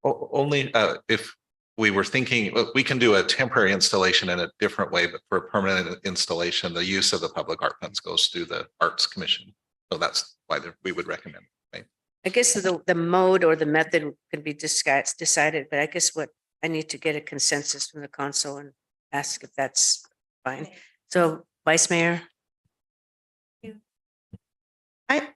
Only if we were thinking, well, we can do a temporary installation in a different way, but for a permanent installation, the use of the public art funds goes through the Arts Commission. So that's why we would recommend. Right? I guess the mode or the method can be discussed, decided, but I guess what I need to get a consensus from the council and ask if that's fine. So Vice Mayor.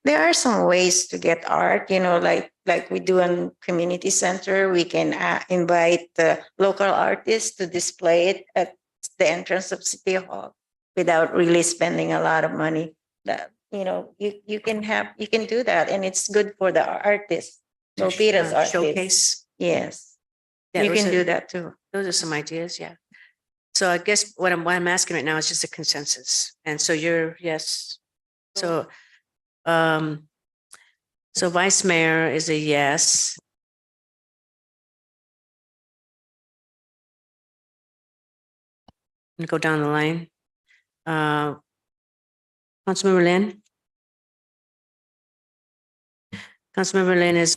There are some ways to get art, like we do in community center. We can invite the local artists to display it at the entrance of City Hall without really spending a lot of money. That you can do that, and it's good for the artists. Milpitas artists. Showcase. Yes, Yeah, you those can are- do that too. Those are some ideas, yeah. So I guess what I'm asking right now is just a consensus. And so you're, yes. So, so Vice Mayor is a yes. I'm gonna go down the line. Councilmember Lynn? Councilmember Lynn is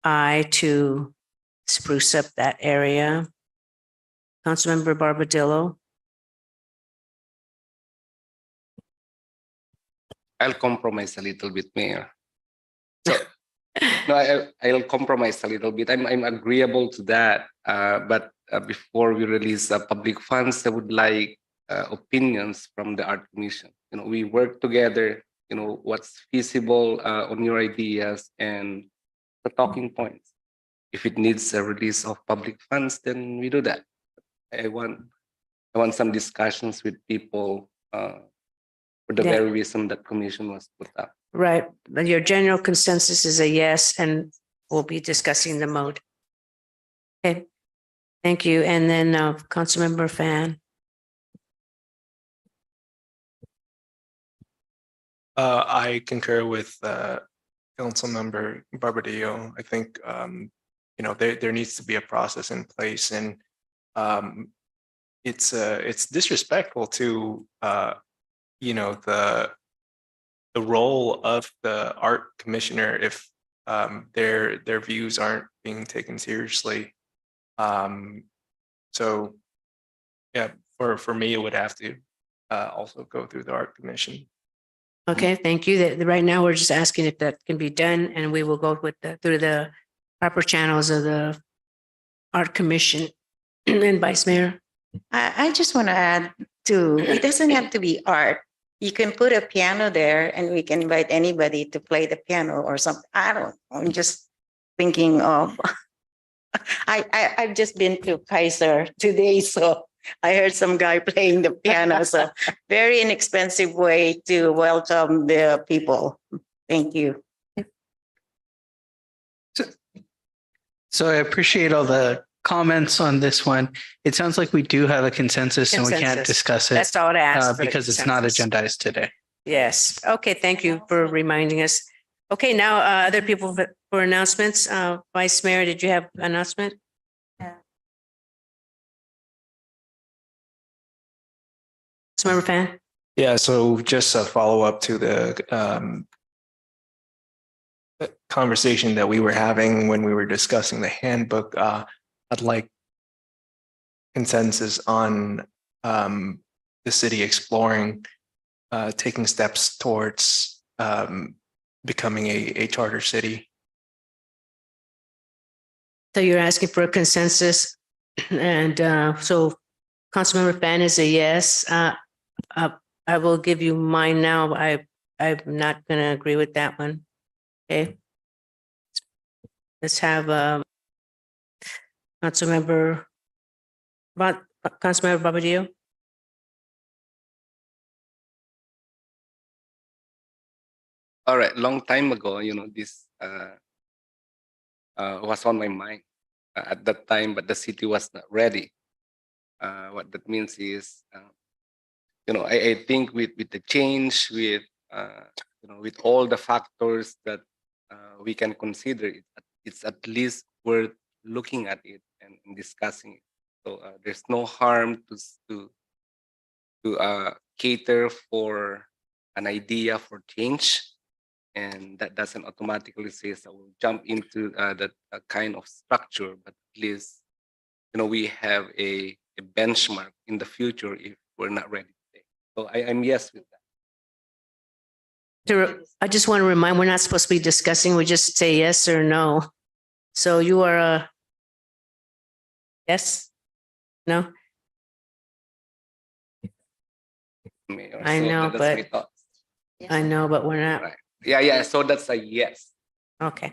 I to spruce up that area. Councilmember Barbadillo? I'll compromise a little bit, Mayor. So, no, I'll compromise a little bit. I'm agreeable to that. But before we release public funds, I would like opinions from the Art Commission. We work together, what's feasible on your ideas and the talking points. If it needs a release of public funds, then we do that. I want some discussions with people for the Yeah. very reason that commission was put up. Right, but your general consensus is a yes, and we'll be discussing the mode. Okay, thank you. And then Councilmember Fan. I concur with Councilmember Barbadillo. I think there needs to be a process in place, and it's disrespectful to the role of the art commissioner if their views aren't being taken seriously. So yeah, for me, it would have to also go through the art commission. Okay, thank you. Right now, we're just asking if that can be done, and we will go with through the proper channels of the Art Commission. And Vice Mayor. I just want to add too, it doesn't have to be art. You can put a piano there and we can invite anybody to play the piano or something. I don't know. I'm just thinking of, I've just been to Kaiser today, so I heard some guy playing the piano. So very inexpensive way to welcome the people. Thank you. So I appreciate all the comments on this one. It sounds like we do have a consensus and we can't Consensus. discuss it. That's all I asked for the because it's not consensus. agendized today. Yes. Okay, thank you for reminding us. Okay, now other people for announcements. Vice Mayor, did you have an announcement? Councilmember Fan? Yeah, so just a follow up to the conversation that we were having when we were discussing the handbook. I'd like consensus on the city exploring taking steps towards becoming a charter city. So you're asking for a consensus, and so Councilmember Fan is a yes. I will give you mine now. I'm not going to agree with that one. Okay. Let's have Councilmember Barbadillo. All right, long time ago, this was on my mind at that time, but the city was not ready. What that means is, I think with the change, with with all the factors that we can consider, it's at least worth looking at it and discussing it. So there's no harm to cater for an idea for change. And that doesn't automatically say that we'll jump into that kind of structure, but at least we have a benchmark in the future if we're not ready today. So I'm yes with that. I just want to remind, we're not supposed to be discussing, we just say yes or no. So you are a yes? No? Mayor. I So know, that's my but thoughts. I know, but we're not. Right. Yeah. So that's a yes. Okay.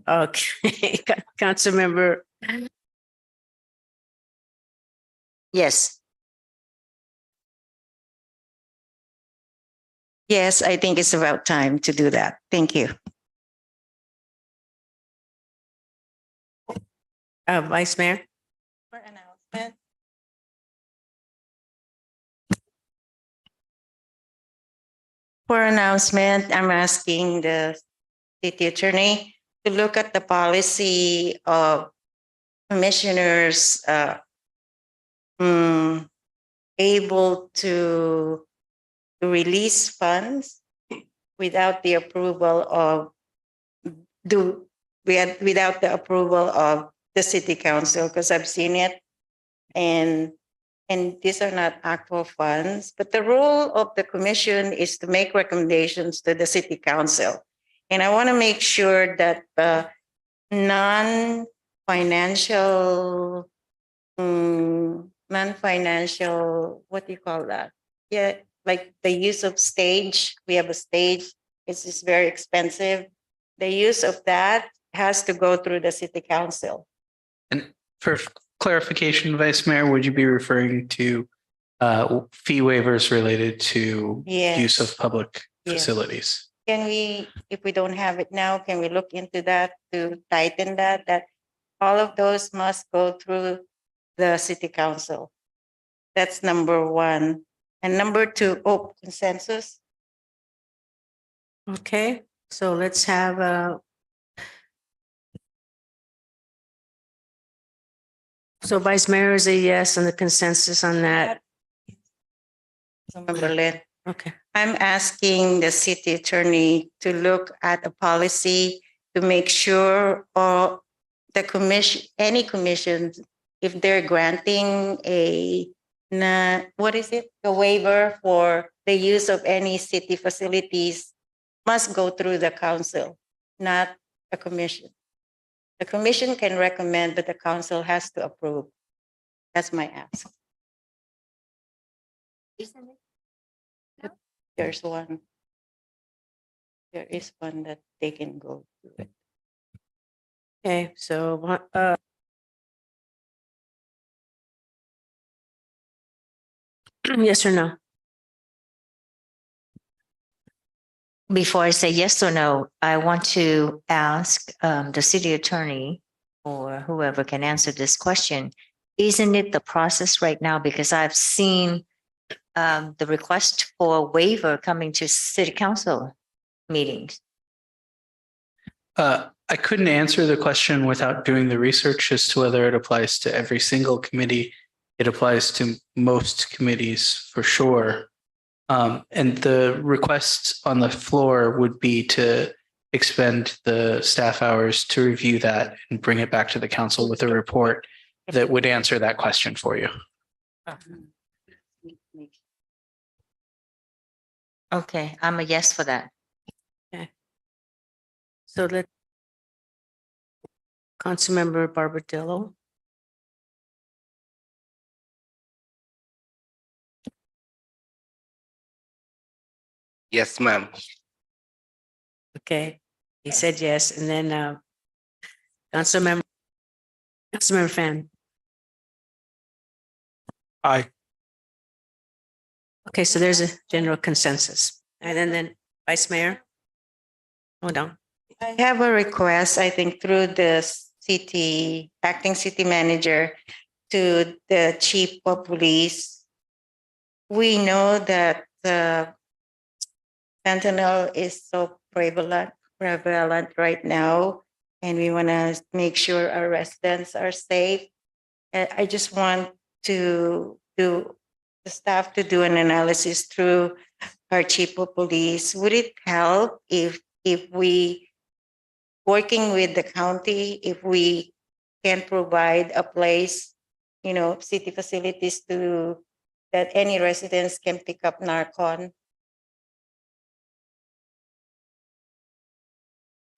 Okay. Councilmember, Yes. Yes, I think it's about time to do that. Thank you. Vice Mayor? For announcement. For announcement, I'm asking the city attorney to look at the policy of commissioners able to release funds without the approval of without the approval of the city council, because I've seen it, and these are not actual funds, but the role of the commission is to make recommendations to the city council. And I want to make sure that non-financial, what do you call that? Yeah, like the use of stage. We have a stage. It's just very expensive. The use of that has to go through the city council. And for clarification, Vice Mayor, would you be referring to fee waivers related to Yes. use of public Yes. facilities? Can we, if we don't have it now, can we look into that to tighten that all of those must go through the city council? That's number one. And number two, consensus. Okay, so let's have so Vice Mayor is a yes and the consensus on that. Councilmember Lynn. Okay. I'm asking the city attorney to look at a policy to make sure all the commission, any commissions, if they're granting a the waiver for the use of any city facilities must go through the council, not the commission. The commission can recommend, but the council has to approve. That's my ask. There's one. There is one that they can go through it. Okay, so yes or no? Before I say yes or no, I want to ask the city attorney or whoever can answer this question. Isn't it the process right now? Because I've seen the request for a waiver coming to city council meetings. I couldn't answer the question without doing the research as to whether it applies to every single committee. It applies to most committees for sure. And the request on the floor would be to expend the staff hours to review that and bring it back to the council with a report that would answer that question for you. Okay, I'm a yes for that. Okay. So let Councilmember Barbadillo. Yes, ma'am. Okay, he said yes, and then Councilmember Fan. Aye. Okay, so there's a general consensus. And then Vice Mayor? Hold on. I have a request, I think, through the acting city manager to the chief of police. We know that the fentanyl is so prevalent right now, and we want to make sure our residents are safe. I just want to do the staff to do an analysis through our chief of police, would it help if we, working with the county, if we can provide a place, city facilities to that any residents can pick up Narcon?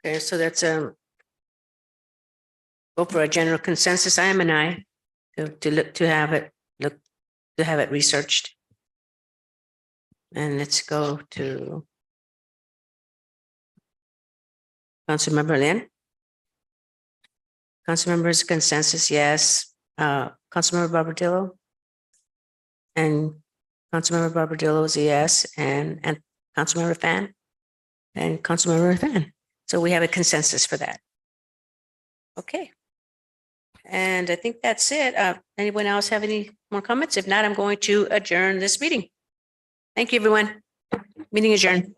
Okay, so that's go for a general consensus. I am an aye to have it researched. And let's go to Councilmember Lynn. Councilmember's consensus, yes. Councilmember Barbadillo. And Councilmember Barbadillo is a yes, and Councilmember Fan. And Councilmember Fan. So we have a consensus for that. Okay. And I think that's it. Anyone else have any more comments? If not, I'm going to adjourn this meeting. Thank you, everyone. Meeting adjourned.